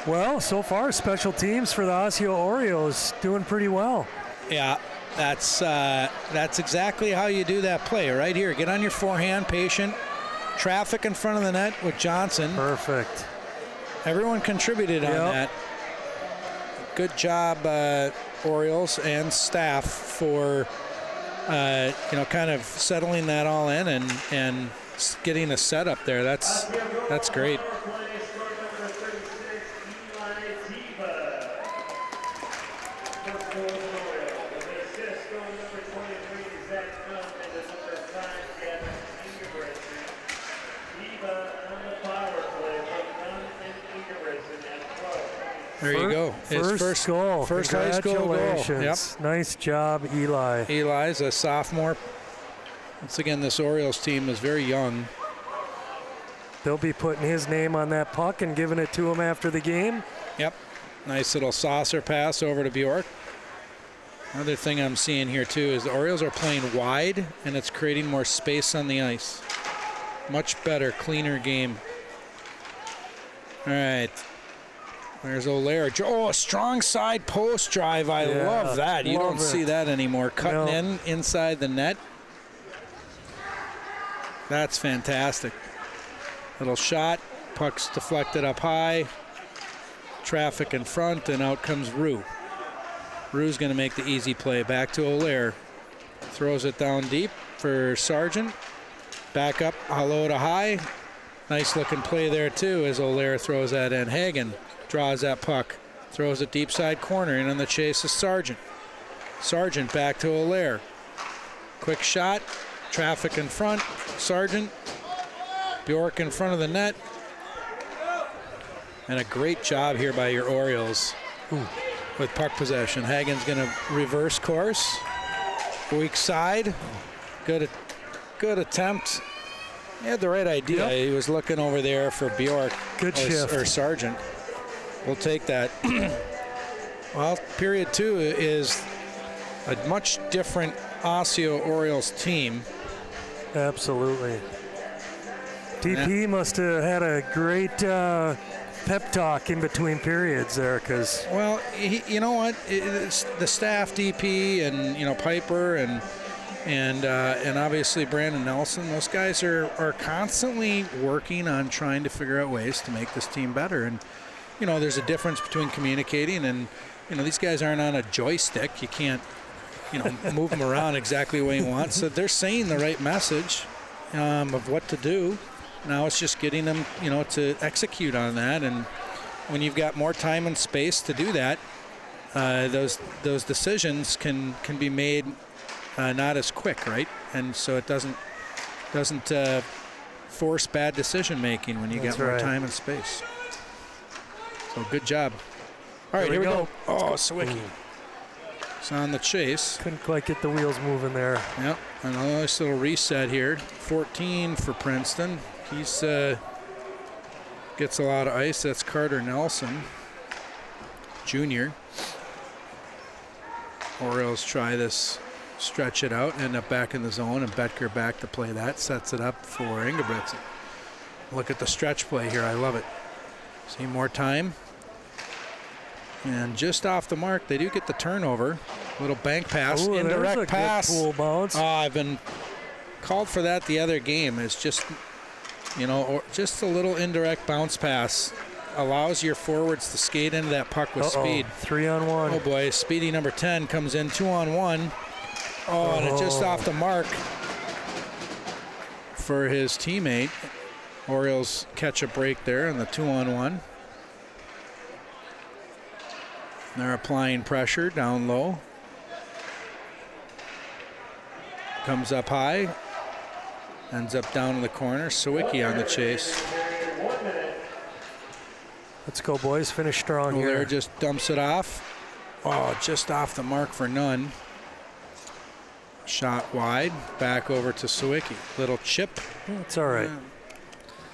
Well, so far, special teams for the Osseo Orioles doing pretty well. Yeah, that's exactly how you do that play right here. Get on your forehand, patient. Traffic in front of the net with Johnson. Perfect. Everyone contributed on that. Good job, Orioles and staff, for kind of settling that all in and getting a setup there. That's great. There you go. First goal. First high school goal. Yep. Nice job, Eli. Eli's a sophomore. Once again, this Orioles team is very young. They'll be putting his name on that puck and giving it to him after the game. Yep. Nice little saucer pass over to Bjork. Another thing I'm seeing here, too, is the Orioles are playing wide, and it's creating more space on the ice. Much better, cleaner game. All right. There's Olaire. Oh, a strong side post drive. I love that. You don't see that anymore. Cutting in inside the net. That's fantastic. Little shot. Puck's deflected up high. Traffic in front, and out comes Rue. Rue's going to make the easy play. Back to Olaire. Throws it down deep for Sargent. Back up, hello to high. Nice looking play there too as Olair throws that in. Hagen draws that puck, throws it deep side corner, and on the chase is Sargent. Sargent back to Olair. Quick shot, traffic in front, Sargent, Bjork in front of the net. And a great job here by your Orioles with puck possession. Hagen's going to reverse course. Weak side. Good attempt. He had the right idea. Yep. He was looking over there for Bjork or Sargent. We'll take that. Well, period 2 is a much different Osseo Orioles team. Absolutely. DP must have had a great pep talk in between periods there, because. Well, you know what? It's the staff, DP, and Piper, and obviously Brandon Nelson. Those guys are constantly working on trying to figure out ways to make this team better. And there's a difference between communicating and these guys aren't on a joystick. You can't move them around exactly the way you want. So they're saying the right message of what to do. Now it's just getting them, to execute on that. And when you've got more time and space to do that, those decisions can be made not as quick, right? And so it doesn't force bad decision making when you get more time and space. So good job. All right, here we go. Oh, Sawicki. It's on the chase. Couldn't quite get the wheels moving there. Yep, and a nice little reset here. 14 for Princeton. He's gets a lot of ice. That's Carter Nelson, Jr. Orioles try this, stretch it out, end up back in the zone, and Betker back to play that. Sets it up for Ingebrigtsen. Look at the stretch play here. I love it. See more time. And just off the mark, they do get the turnover. Little bank pass, indirect pass. Good pool bounce. Oh, I've been called for that the other game. It's just, just a little indirect bounce pass allows your forwards to skate into that puck with speed. 3-on-1. Oh boy, Speedy number 10 comes in 2-on-1. Oh, and it's just off the mark for his teammate. Orioles catch a break there in the 2-on-1. They're applying pressure down low. Comes up high. Ends up down in the corner. Sawicki on the chase. Let's go, boys. Finish strong here. Olair just dumps it off. Oh, just off the mark for none. Shot wide. Back over to Sawicki. Little chip. It's all right.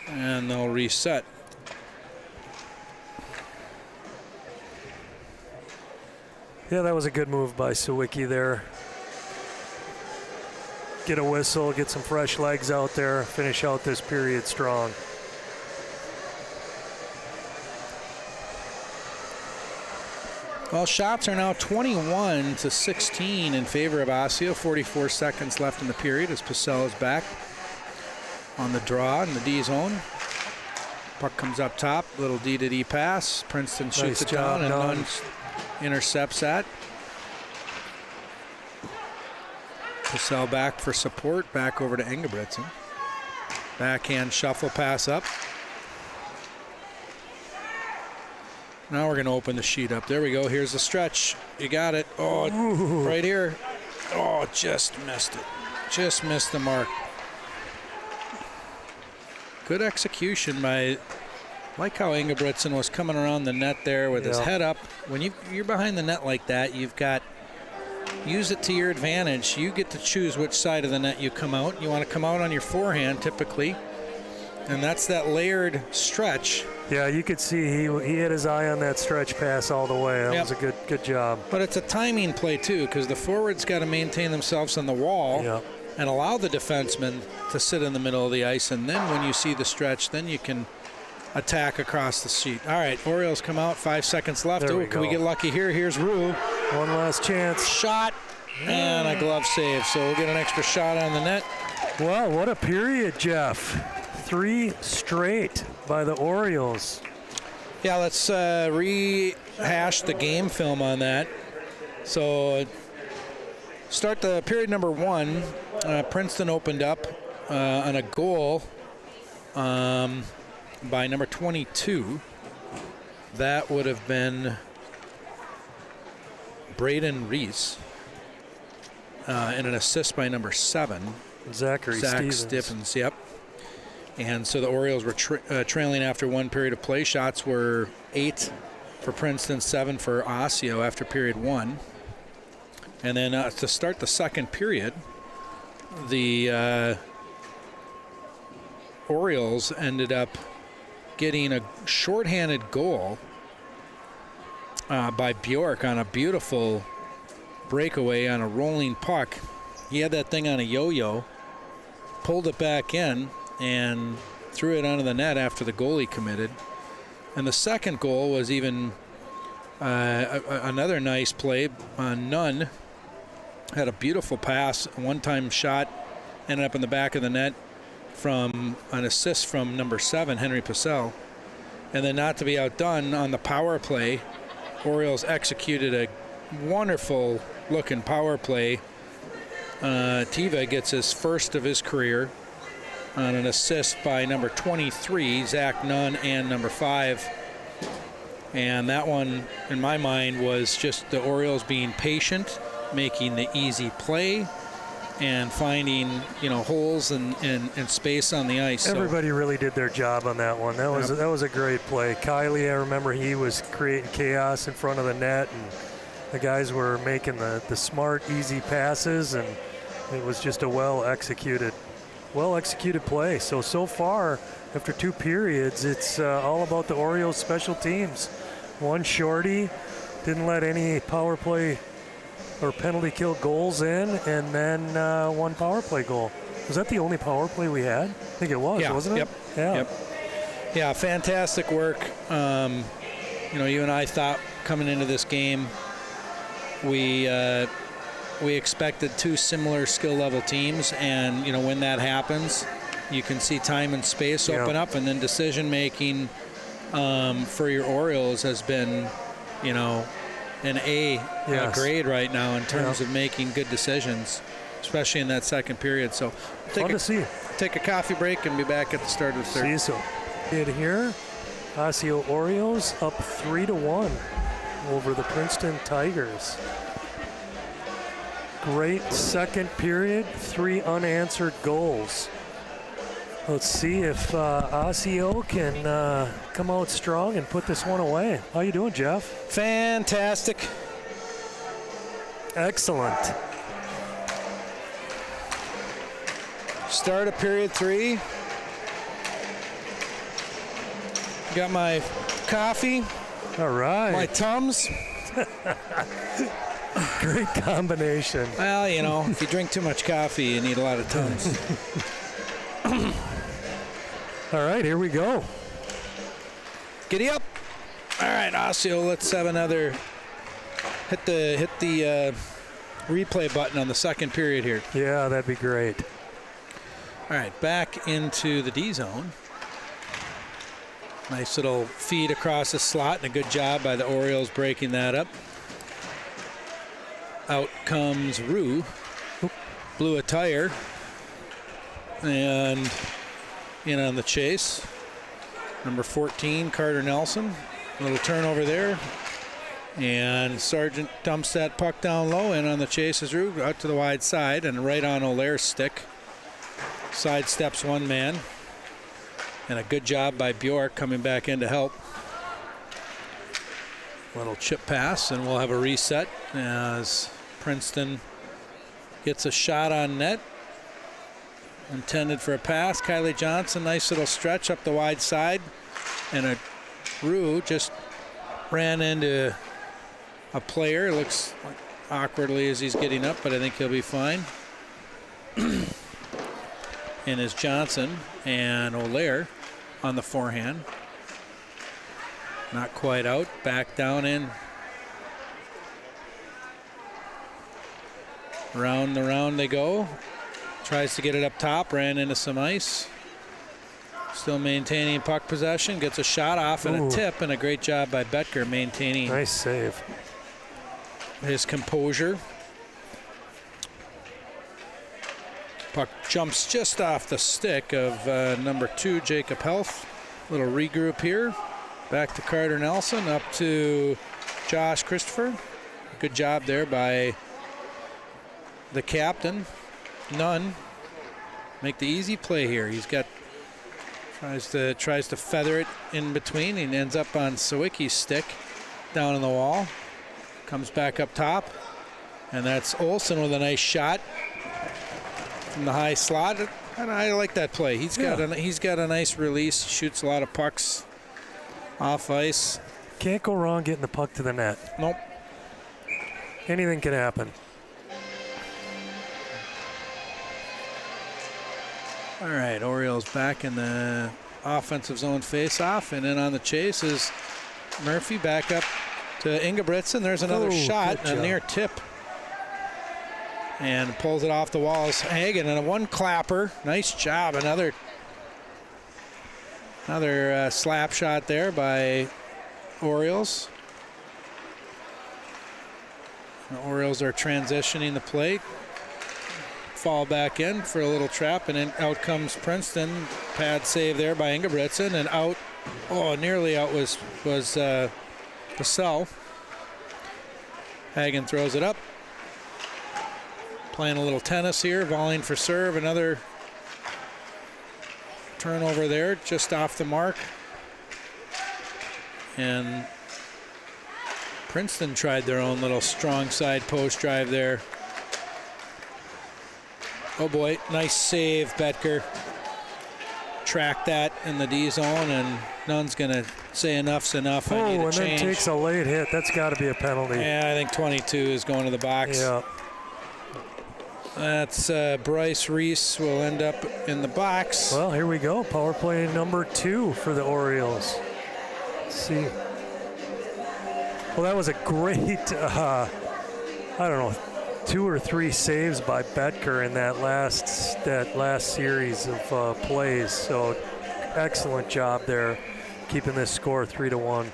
And they'll reset. Yeah, that was a good move by Sawicki there. Get a whistle, get some fresh legs out there, finish out this period strong. Well, shots are now 21-16 in favor of Osseo. 44 seconds left in the period as Pacell is back on the draw in the D zone. Puck comes up top, little D to D pass. Princeton shoots it down and Nunn intercepts that. Pacell back for support, back over to Ingebrigtsen. Backhand shuffle pass up. Now we're going to open the sheet up. There we go. Here's the stretch. You got it. Oh, right here. Oh, just missed it. Just missed the mark. Good execution by, like how Ingebrigtsen was coming around the net there with his head up. When you're behind the net like that, you've got, use it to your advantage. You get to choose which side of the net you come out. You want to come out on your forehand typically. And that's that layered stretch. Yeah, you could see he had his eye on that stretch pass all the way. That was a good job. But it's a timing play too, because the forwards got to maintain themselves on the wall and allow the defenseman to sit in the middle of the ice. And then when you see the stretch, then you can attack across the sheet. All right, Orioles come out, 5 seconds left. Can we get lucky here? Here's Rue. One last chance. Shot and a glove save. So we'll get an extra shot on the net. Wow, what a period, Jeff. 3 straight by the Orioles. Yeah, let's rehash the game film on that. So start the period number 1. Princeton opened up on a goal by number 22. That would have been Braden Reese. And an assist by number 7. Zach Stiffens, yep. And so the Orioles were trailing after one period of play. Shots were 8 for Princeton, 7 for Osseo after period 1. And then to start the second period, the Orioles ended up getting a shorthanded goal by Bjork on a beautiful breakaway on a rolling puck. He had that thing on a yo-yo, pulled it back in, and threw it onto the net after the goalie committed. And the second goal was even another nice play. Nunn had a beautiful pass, a one-time shot, ended up in the back of the net from an assist from number 7, Henry Purcell. And then, not to be outdone, on the power play, Orioles executed a wonderful looking power play. Tiva gets his first of his career on an assist by number 23, Zach Nunn, and number 5. And that one, in my mind, was just the Orioles being patient, making the easy play, and finding, holes and space on the ice. Everybody really did their job on that one. That was a great play. Kylie, I remember he was creating chaos in front of the net, and the guys were making the smart, easy passes, and it was just a well-executed play. So far, after 2 periods, it's all about the Orioles special teams. One shorty, didn't let any power play or penalty kill goals in, and then one power play goal. Was that the only power play we had? I think it was, wasn't it? Yep. Yeah, fantastic work. You and I thought coming into this game, we expected 2 similar skill level teams, and when that happens, you can see time and space open up, and then decision making for your Orioles has been, an A grade right now in terms of making good decisions, especially in that second period. So fun to see. Take a coffee break and be back at the start of the third. See you soon. Here, Osseo Orioles up 3-1 over the Princeton Tigers. Great second period, 3 unanswered goals. Let's see if Osseo can come out strong and put this one away. How you doing, Jeff? Fantastic. Excellent. Start of period 3. Got my coffee. All right. My Tums. Great combination. Well, if you drink too much coffee, you need a lot of Tums. All right, here we go. Giddy up. All right, Osseo, let's have another hit the replay button on the second period here. Yeah, that'd be great. All right, back into the D zone. Nice little feed across the slot, and a good job by the Orioles breaking that up. Out comes Rue. Blew a tire. And in on the chase. Number 14, Carter Nelson. A little turnover there. And Sargent dumps that puck down low, and on the chase is Rue out to the wide side and right on Olaire's stick. Sidesteps one man. And a good job by Bjork coming back in to help. Little chip pass, and we'll have a reset as Princeton gets a shot on net. Intended for a pass. Kylie Johnson, nice little stretch up the wide side. And a Rue just ran into a player. Looks like awkwardly as he's getting up, but I think he'll be fine. And is Johnson and Olaire on the forehand. Not quite out. Back down in. Round the round they go. Tries to get it up top. Ran into some ice. Still maintaining puck possession. Gets a shot off and a tip, and a great job by Betker maintaining. Nice save. His composure. Puck jumps just off the stick of number 2, Jacob Health. Little regroup here. Back to Carter Nelson, up to Josh Christopher. Good job there by the captain. Nunn make the easy play here. He's got tries to feather it in between. He ends up on Sawicki's stick down in the wall. Comes back up top, and that's Olsen with a nice shot from the high slot. And I like that play. He's got a nice release. Shoots a lot of pucks off ice. Can't go wrong getting the puck to the net. Nope. Anything can happen. All right, Orioles back in the offensive zone face-off, and then on the chase is Murphy back up to Ingebrigtsen. There's another shot, a near tip, and pulls it off the walls. Hagen and a one clapper. Nice job. Another slap shot there by Orioles. The Orioles are transitioning the play. Fall back in for a little trap, and then out comes Princeton. Pad save there by Ingebrigtsen, and out. Oh, nearly out was Vassell. Hagen throws it up. Playing a little tennis here, volleying for serve. Another turnover there, just off the mark. And Princeton tried their own little strong side post drive there. Oh boy, nice save, Betker. Track that in the D zone, and Nunn's gonna say enough's enough. I need a change. And then takes a late hit. That's got to be a penalty. Yeah, I think 22 is going to the box. Yeah. That's Bryce Reese will end up in the box. Well, here we go. Power play number 2 for the Orioles. Let's see. Well, that was a great, I don't know, 2 or 3 saves by Betker in that last series of plays. So excellent job there, keeping this score 3-1.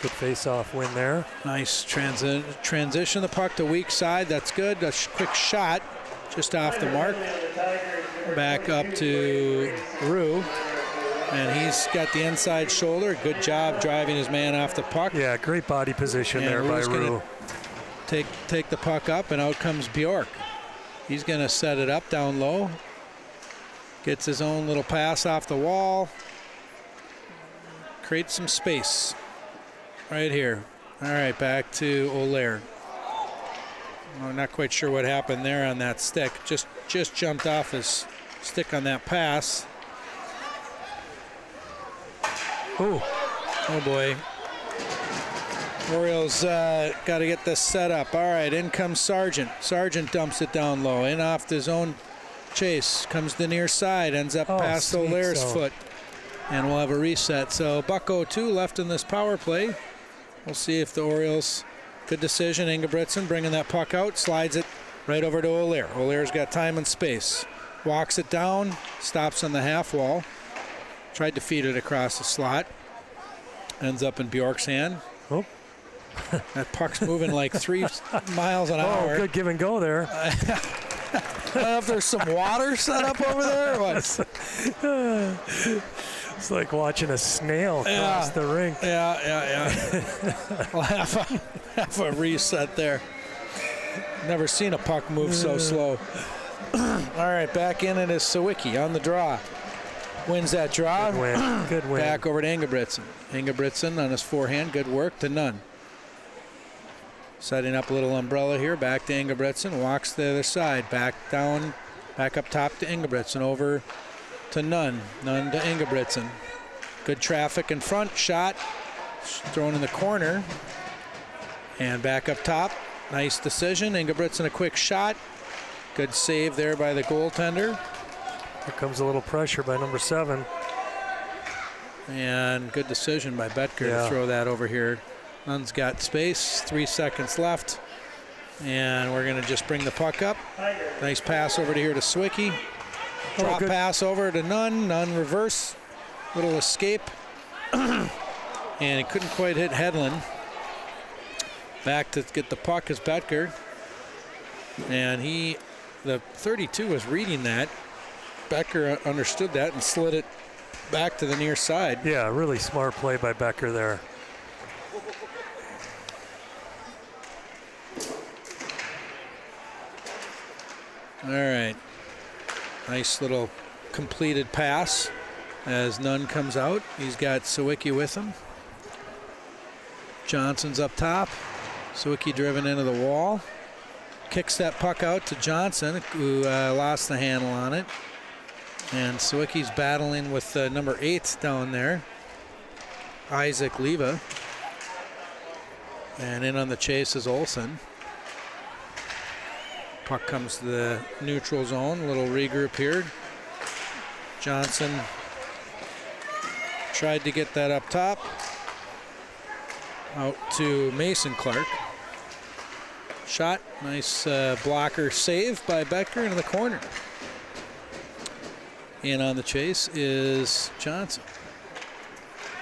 Good face-off win there. Nice transition the puck to weak side. That's good. A quick shot just off the mark. Back up to Rue. And he's got the inside shoulder. Good job driving his man off the puck. Yeah, great body position there by Rue. Take the puck up, and out comes Bjork. He's going to set it up down low. Gets his own little pass off the wall. Creates some space right here. All right, back to O'Leary. I'm not quite sure what happened there on that stick. Just jumped off his stick on that pass. Oh boy. Orioles got to get this set up. All right, in comes Sargent. Sargent dumps it down low. In off the zone chase. Comes the near side. Ends up past O'Leary's foot. And we'll have a reset. So $1.02 left in this power play. We'll see if the Orioles, good decision. Ingebrigtsen bringing that puck out. Slides it right over to O'Leary. O'Leary's got time and space. Walks it down. Stops on the half wall. Tried to feed it across the slot. Ends up in Bjork's hand. Oh. That puck's moving like 3 miles an hour. Oh, good give and go there. I don't know if there's some water set up over there or what. It's like watching a snail cross the rink. Yeah. We'll have a reset there. Never seen a puck move so slow. All right, back in it is Sawicki on the draw. Wins that draw. Good win. Back over to Ingebrigtsen. Ingebrigtsen on his forehand. Good work to Nunn. Setting up a little umbrella here. Back to Ingebrigtsen. Walks the other side. Back down. Back up top to Ingebrigtsen. Over to Nunn. Nunn to Ingebrigtsen. Good traffic in front. Shot. Thrown in the corner. And back up top. Nice decision. Ingebrigtsen a quick shot. Good save there by the goaltender. Here comes a little pressure by number 7. And good decision by Betker to throw that over here. Nunn's got space. 3 seconds left. And we're going to just bring the puck up. Nice pass over to here to Sawicki. Drop pass over to Nunn. Nunn reverse. Little escape. And he couldn't quite hit Hedlund. Back to get the puck is Betker. And he the 32 was reading that. Becker understood that and slid it back to the near side. Yeah, really smart play by Becker there. All right. Nice little completed pass as Nunn comes out. He's got Sawicki with him. Johnson's up top. Sawicki driven into the wall. Kicks that puck out to Johnson, who lost the handle on it. And Sawicki's battling with number 8 down there, Isaac Leva. And in on the chase is Olsen. Puck comes to the neutral zone. A little regroup here. Johnson tried to get that up top. Out to Mason Clark. Shot. Nice blocker save by Becker into the corner. In on the chase is Johnson.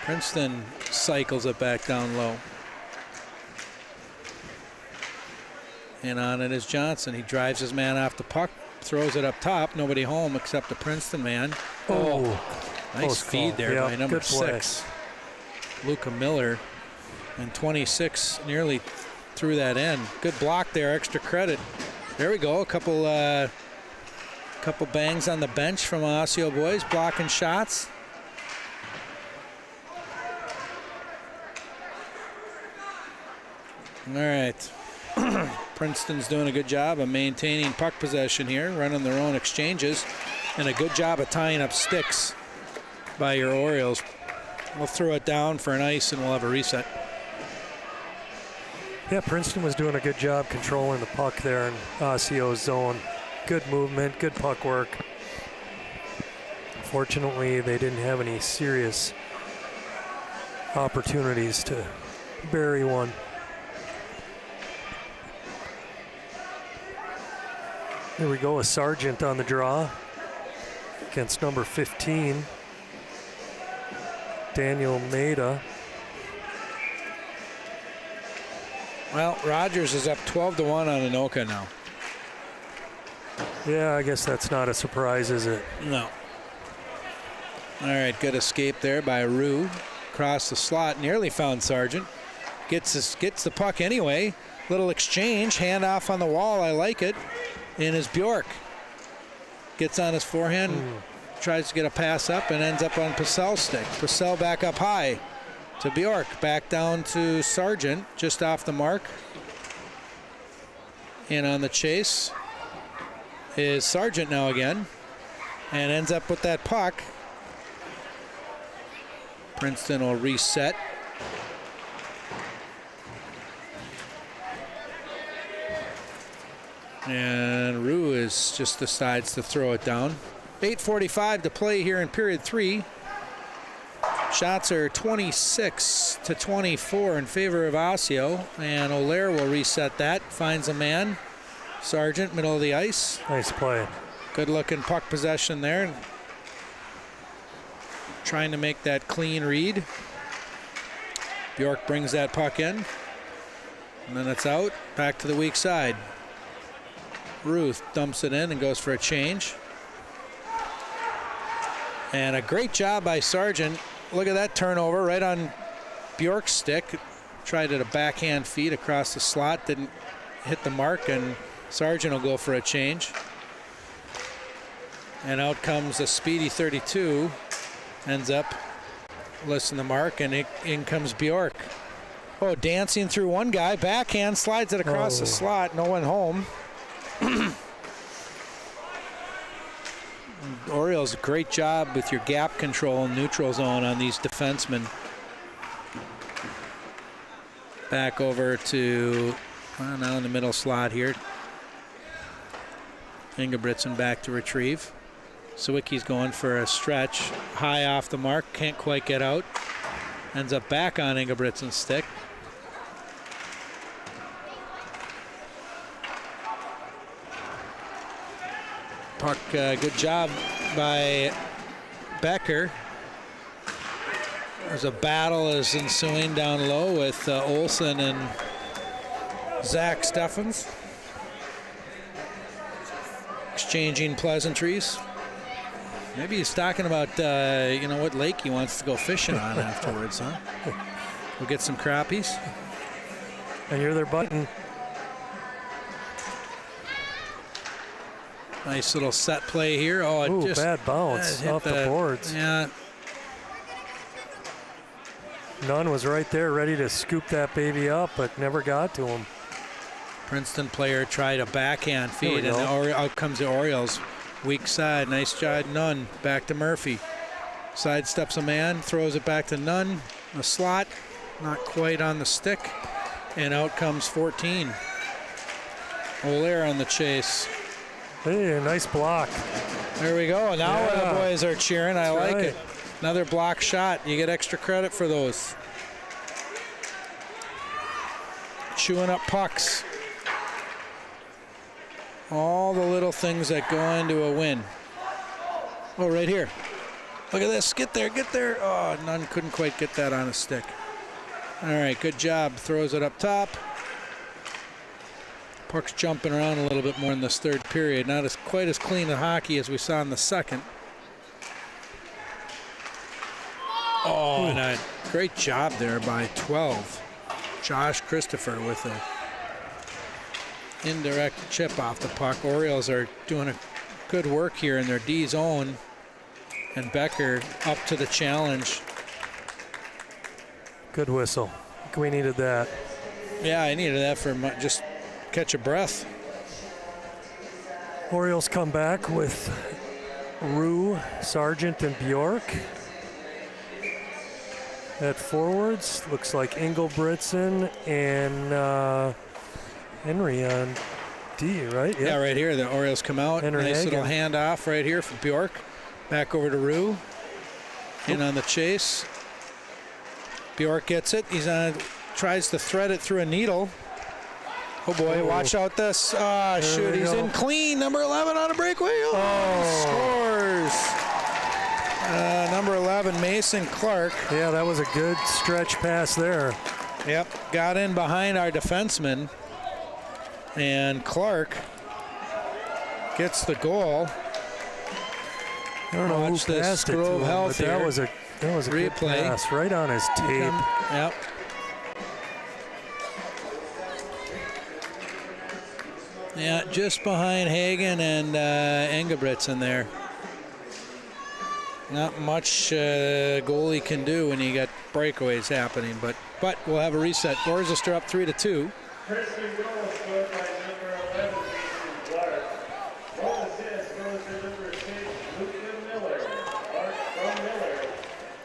Princeton cycles it back down low. And on it is Johnson. He drives his man off the puck, throws it up top. Nobody home except the Princeton man. Oh, nice feed there by number 6. Luca Miller. And 26 nearly through that end. Good block there, extra credit. There we go, a couple bangs on the bench from Osseo boys, blocking shots. All right. Princeton's doing a good job of maintaining puck possession here, running their own exchanges, and a good job of tying up sticks by your Orioles. We'll throw it down for an ice and we'll have a reset. Yeah, Princeton was doing a good job controlling the puck there in Osceo's zone. Good movement, good puck work. Fortunately, they didn't have any serious opportunities to bury one. Here we go, a Sargent on the draw against number 15, Daniel Maida. Well, Rogers is up 12-1 on Anoka now. Yeah, I guess that's not a surprise, is it? No. All right, good escape there by Rue. Across the slot, nearly found Sargent. Gets the puck anyway. Little exchange, handoff on the wall, I like it. In is Bjork. Gets on his forehand, tries to get a pass up and ends up on Purcell's stick. Purcell back up high to Bjork. Back down to Sargent, just off the mark. In on the chase is Sargent now again. And ends up with that puck. Princeton will reset. And Rue just decides to throw it down. 8:45 to play here in period 3. Shots are 26-24 in favor of Osseo. And O'Leary will reset that. Finds a man. Sargent, middle of the ice. Nice play. Good looking puck possession there. Trying to make that clean read. Bjork brings that puck in. And then it's out. Back to the weak side. Ruth dumps it in and goes for a change. And a great job by Sargent. Look at that turnover right on Bjork's stick. Tried at a backhand feed across the slot. Didn't hit the mark, and Sargent will go for a change. And out comes a speedy 32. Ends up listing the mark, and in comes Bjork. Oh, dancing through one guy. Backhand, slides it across the slot. No one home. Orioles, great job with your gap control and neutral zone on these defensemen. Back over to, now in the middle slot here. Ingebrigtsen back to retrieve. Sawicki's going for a stretch. High off the mark, can't quite get out. Ends up back on Ingebrigtsen's stick. Puck, good job by Becker. There's a battle is ensuing down low with Olsen and Zach Steffens. exchanging pleasantries. Maybe he's talking about, what lake he wants to go fishing on afterwards, huh? We'll get some crappies. And you're their button. Nice little set play here. Oh, it Ooh, just bad bounce off the boards. Yeah. Nunn was right there ready to scoop that baby up, but never got to him. Princeton player tried a backhand feed, and out comes the Orioles. Weak side. Nice job, Nunn. Back to Murphy. Sidesteps a man, throws it back to Nunn. A slot, not quite on the stick, and out comes 14. Olaire on the chase. Hey, a nice block. There we go. Now the boys are cheering. I like it. Another block shot. You get extra credit for those. Chewing up pucks. All the little things that go into a win. Oh, right here. Look at this. Get there, get there. Oh, Nunn couldn't quite get that on a stick. All right, good job. Throws it up top. Puck's jumping around a little bit more in this third period. Not as quite as clean a hockey as we saw in the second. Oh, and a great job there by 12. Josh Christopher with a indirect chip off the puck. Orioles are doing a good work here in their D zone. And Becker up to the challenge. Good whistle. I think we needed that. Yeah, I needed that for just catch a breath. Orioles come back with Rue, Sargent, and Bjork. At forwards, looks like Engelbritsen and Henry on D, right? Yeah, right here. The Orioles come out. Henry nice Hagen. little handoff right here for Bjork. Back over to Rue. In on the chase. Bjork gets it. He's on. Tries to thread it through a needle. Oh boy! Watch out this. Ah, shoot! He's in clean. Number 11 on a breakaway. Scores. Number 11, Mason Clark. Yeah, that was a good stretch pass there. Yep, got in behind our defenseman, and Clark gets the goal. I don't know Watch who this passed it to Grove him, Health but that here. was a good Replay. pass right on his tape. Yep. Yeah, just behind Hagen and Engelbritsen there. Not much goalie can do when you got breakaways happening, but we'll have a reset. Worcester up 3-2. Princeton goal scored by number 11, Mason Clark. Goal assist goes to number 6, Luke Miller. Clark from Miller.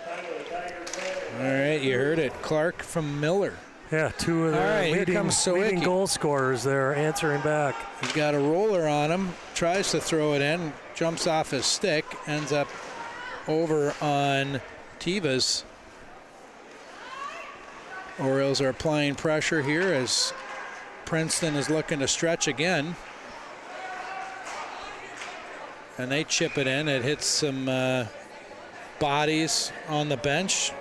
Time of the Tiger player. All right, you heard it. Clark from Miller. Yeah, two of All their right, here leading comes Sawicki. goal scorers there answering back. He's got a roller on him, tries to throw it in, jumps off his stick, ends up over on Tevas. Orioles are applying pressure here as Princeton is looking to stretch again. And they chip it in. It hits some bodies on the bench.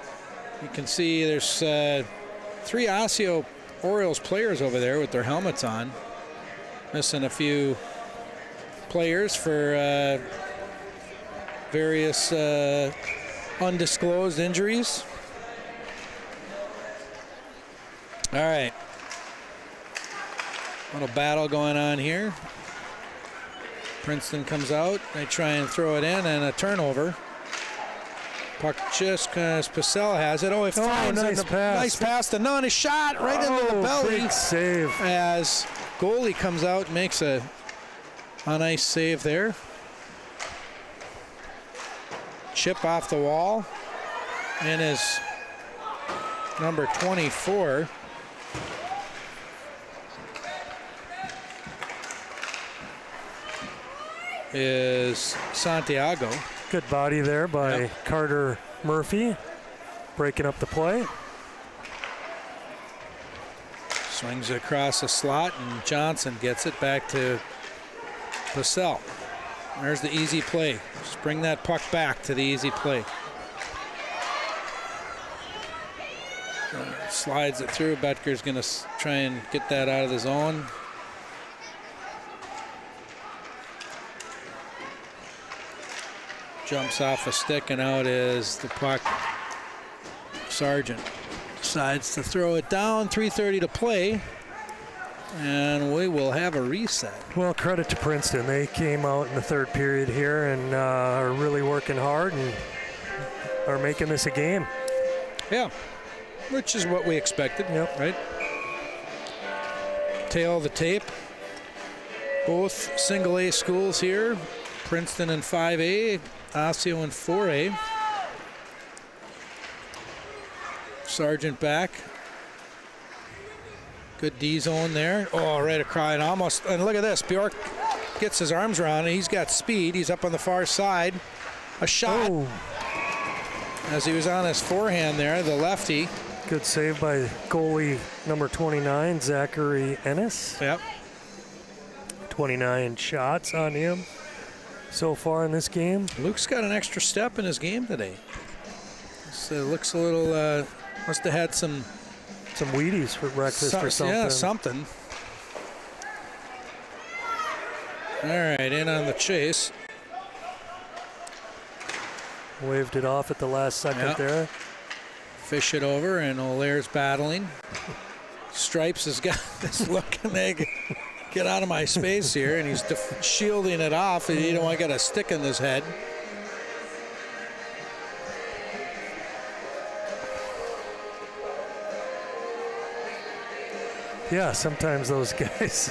You can see there's 3 Osseo Orioles players over there with their helmets on. Missing a few players for various undisclosed injuries. All right. Little battle going on here. Princeton comes out. They try and throw it in, and a turnover. Puck just because Purcell has it. Oh, it finds nice pass. Nice pass to Nunn. A shot right into the belly. Big save. As goalie comes out and makes a nice save there. Chip off the wall. And is number 24. Is Santiago. Good body there by Carter Murphy, breaking up the play. Swings it across the slot, and Johnson gets it back to Purcell. There's the easy play. Just bring that puck back to the easy play. Slides it through. Betker's going to try and get that out of the zone. jumps off a stick, and out is the puck. Sargent decides to throw it down. 3:30 to play, and we will have a reset. Well, credit to Princeton. They came out in the third period here and are really working hard and are making this a game. Yeah, which is what we expected. Yep. Right? Tail of the tape. Both single A schools here. Princeton in 5A, Osseo in 4A. Sargent back. Good D zone there. Oh, right across and almost. And look at this. Bjork gets his arms around and he's got speed. He's up on the far side. A shot. Oh. As he was on his forehand there, the lefty. Good save by goalie number 29, Zachary Ennis. Yep. 29 shots on him so far in this game. Luke's got an extra step in his game today. So looks a little. Must have had some Wheaties for breakfast or something. Yeah, something. All right, in on the chase. Waved it off at the last second there. Fish it over, and O'Leary's battling. Stripes has got this looking egg. Get out of my space here, and he's shielding it off, and you don't want to get a stick in his head. Yeah, sometimes those guys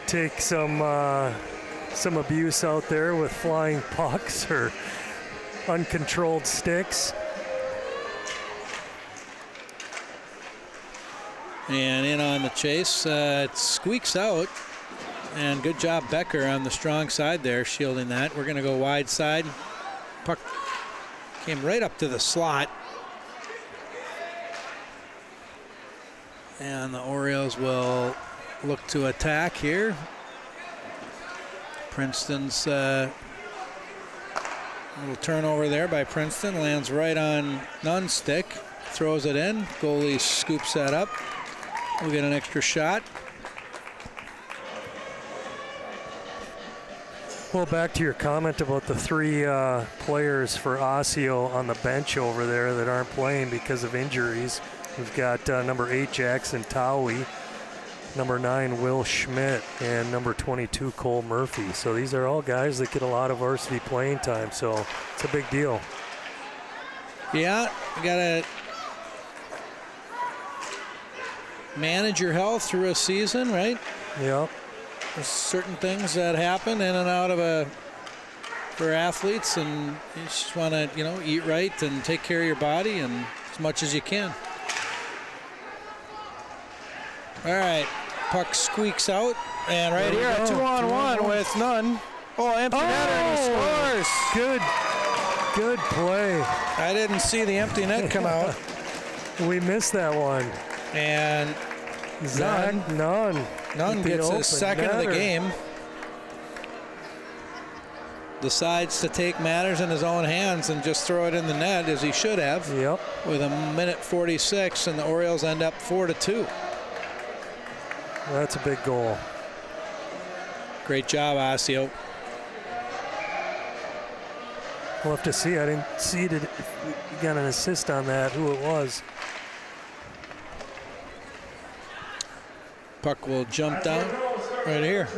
take some abuse out there with flying pucks or uncontrolled sticks. And in on the chase, it squeaks out, and good job Becker on the strong side there, shielding that. We're going to go wide side. Puck came right up to the slot. And the Orioles will look to attack here. Princeton's little turnover there by Princeton. Lands right on Nunn's stick. Throws it in. Goalie scoops that up. We'll get an extra shot. Well, back to your comment about the three players for Osseo on the bench over there that aren't playing because of injuries. We've got number 8, Jackson Towie, number 9, Will Schmidt, and number 22, Cole Murphy. So these are all guys that get a lot of varsity playing time, so it's a big deal. Yeah, you got to manage your health through a season, right? Yeah. There's certain things that happen in and out of for athletes, and you just want to, eat right and take care of your body and as much as you can. All right, puck squeaks out, and right here, a 2-on-1 with Nunn. Oh, empty netter, and he scores. Good play. I didn't see the empty net come out. We missed that one. And Nunn gets his second of the game. Decides to take matters in his own hands and just throw it in the net, as he should have. Yep. With 1:46, and the Orioles end up 4-2. That's a big goal. Great job, Osseo. We'll have to see. I didn't see it. If we got an assist on that, who it was. Puck will jump down right here.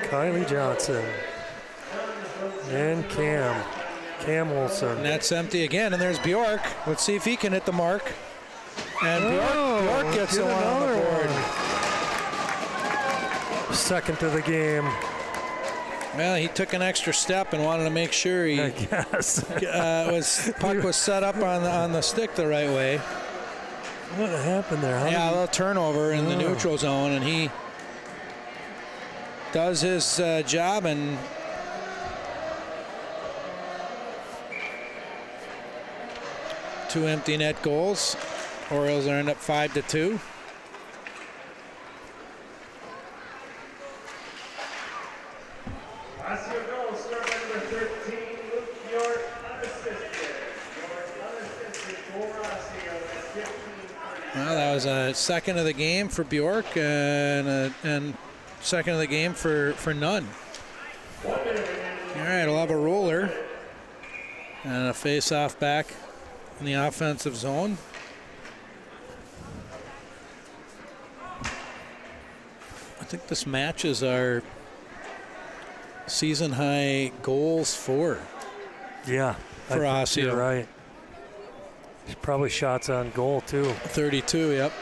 Kylie Johnson. And Cam Olson. Net's empty again, and there's Bjork. Let's see if he can hit the mark. And Bjork gets the one on the board. Second to the game. Well, he took an extra step and wanted to make sure I guess. puck was set up on the stick the right way. What happened there? A little turnover in the neutral zone, and he does his job, and two empty net goals. Orioles are end up 5-2. Osseo goal scored by number 13, Luke York, unassisted. York unassisted for Osseo at 15:36. Well, that was a second of the game for Bjork and second of the game for Nunn. All right, we'll have a roller and a face-off back in the offensive zone. I think this matches our season-high goals for. Yeah, for Osseo. You're right. There's probably shots on goal too. 32, yep.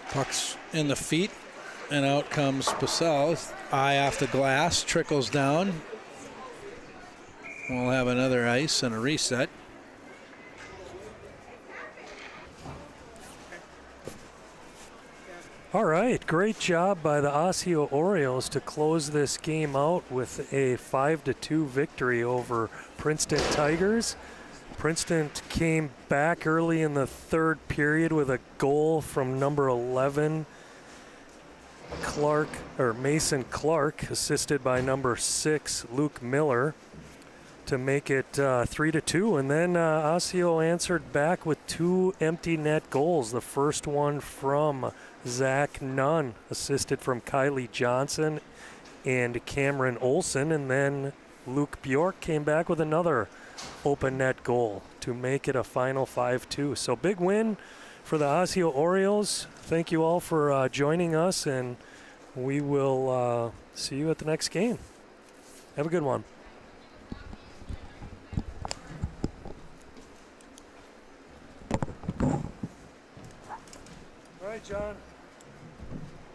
Puck's in the feet, and out comes Purcell. Eye off the glass, trickles down. We'll have another ice and a reset. All right, great job by the Osseo Orioles to close this game out with a 5-2 victory over Princeton Tigers. Princeton came back early in the third period with a goal from number 11, Mason Clark, assisted by number 6, Luke Miller, to make it 3-2. And then Osseo answered back with 2 empty net goals. The first one from Zach Nunn, assisted from Kylie Johnson and Cameron Olson. And then Luke Bjork came back with another open net goal to make it a final 5-2. So big win for the Osseo Orioles. Thank you all for joining us, and we will see you at the next game. Have a good one. All right, John.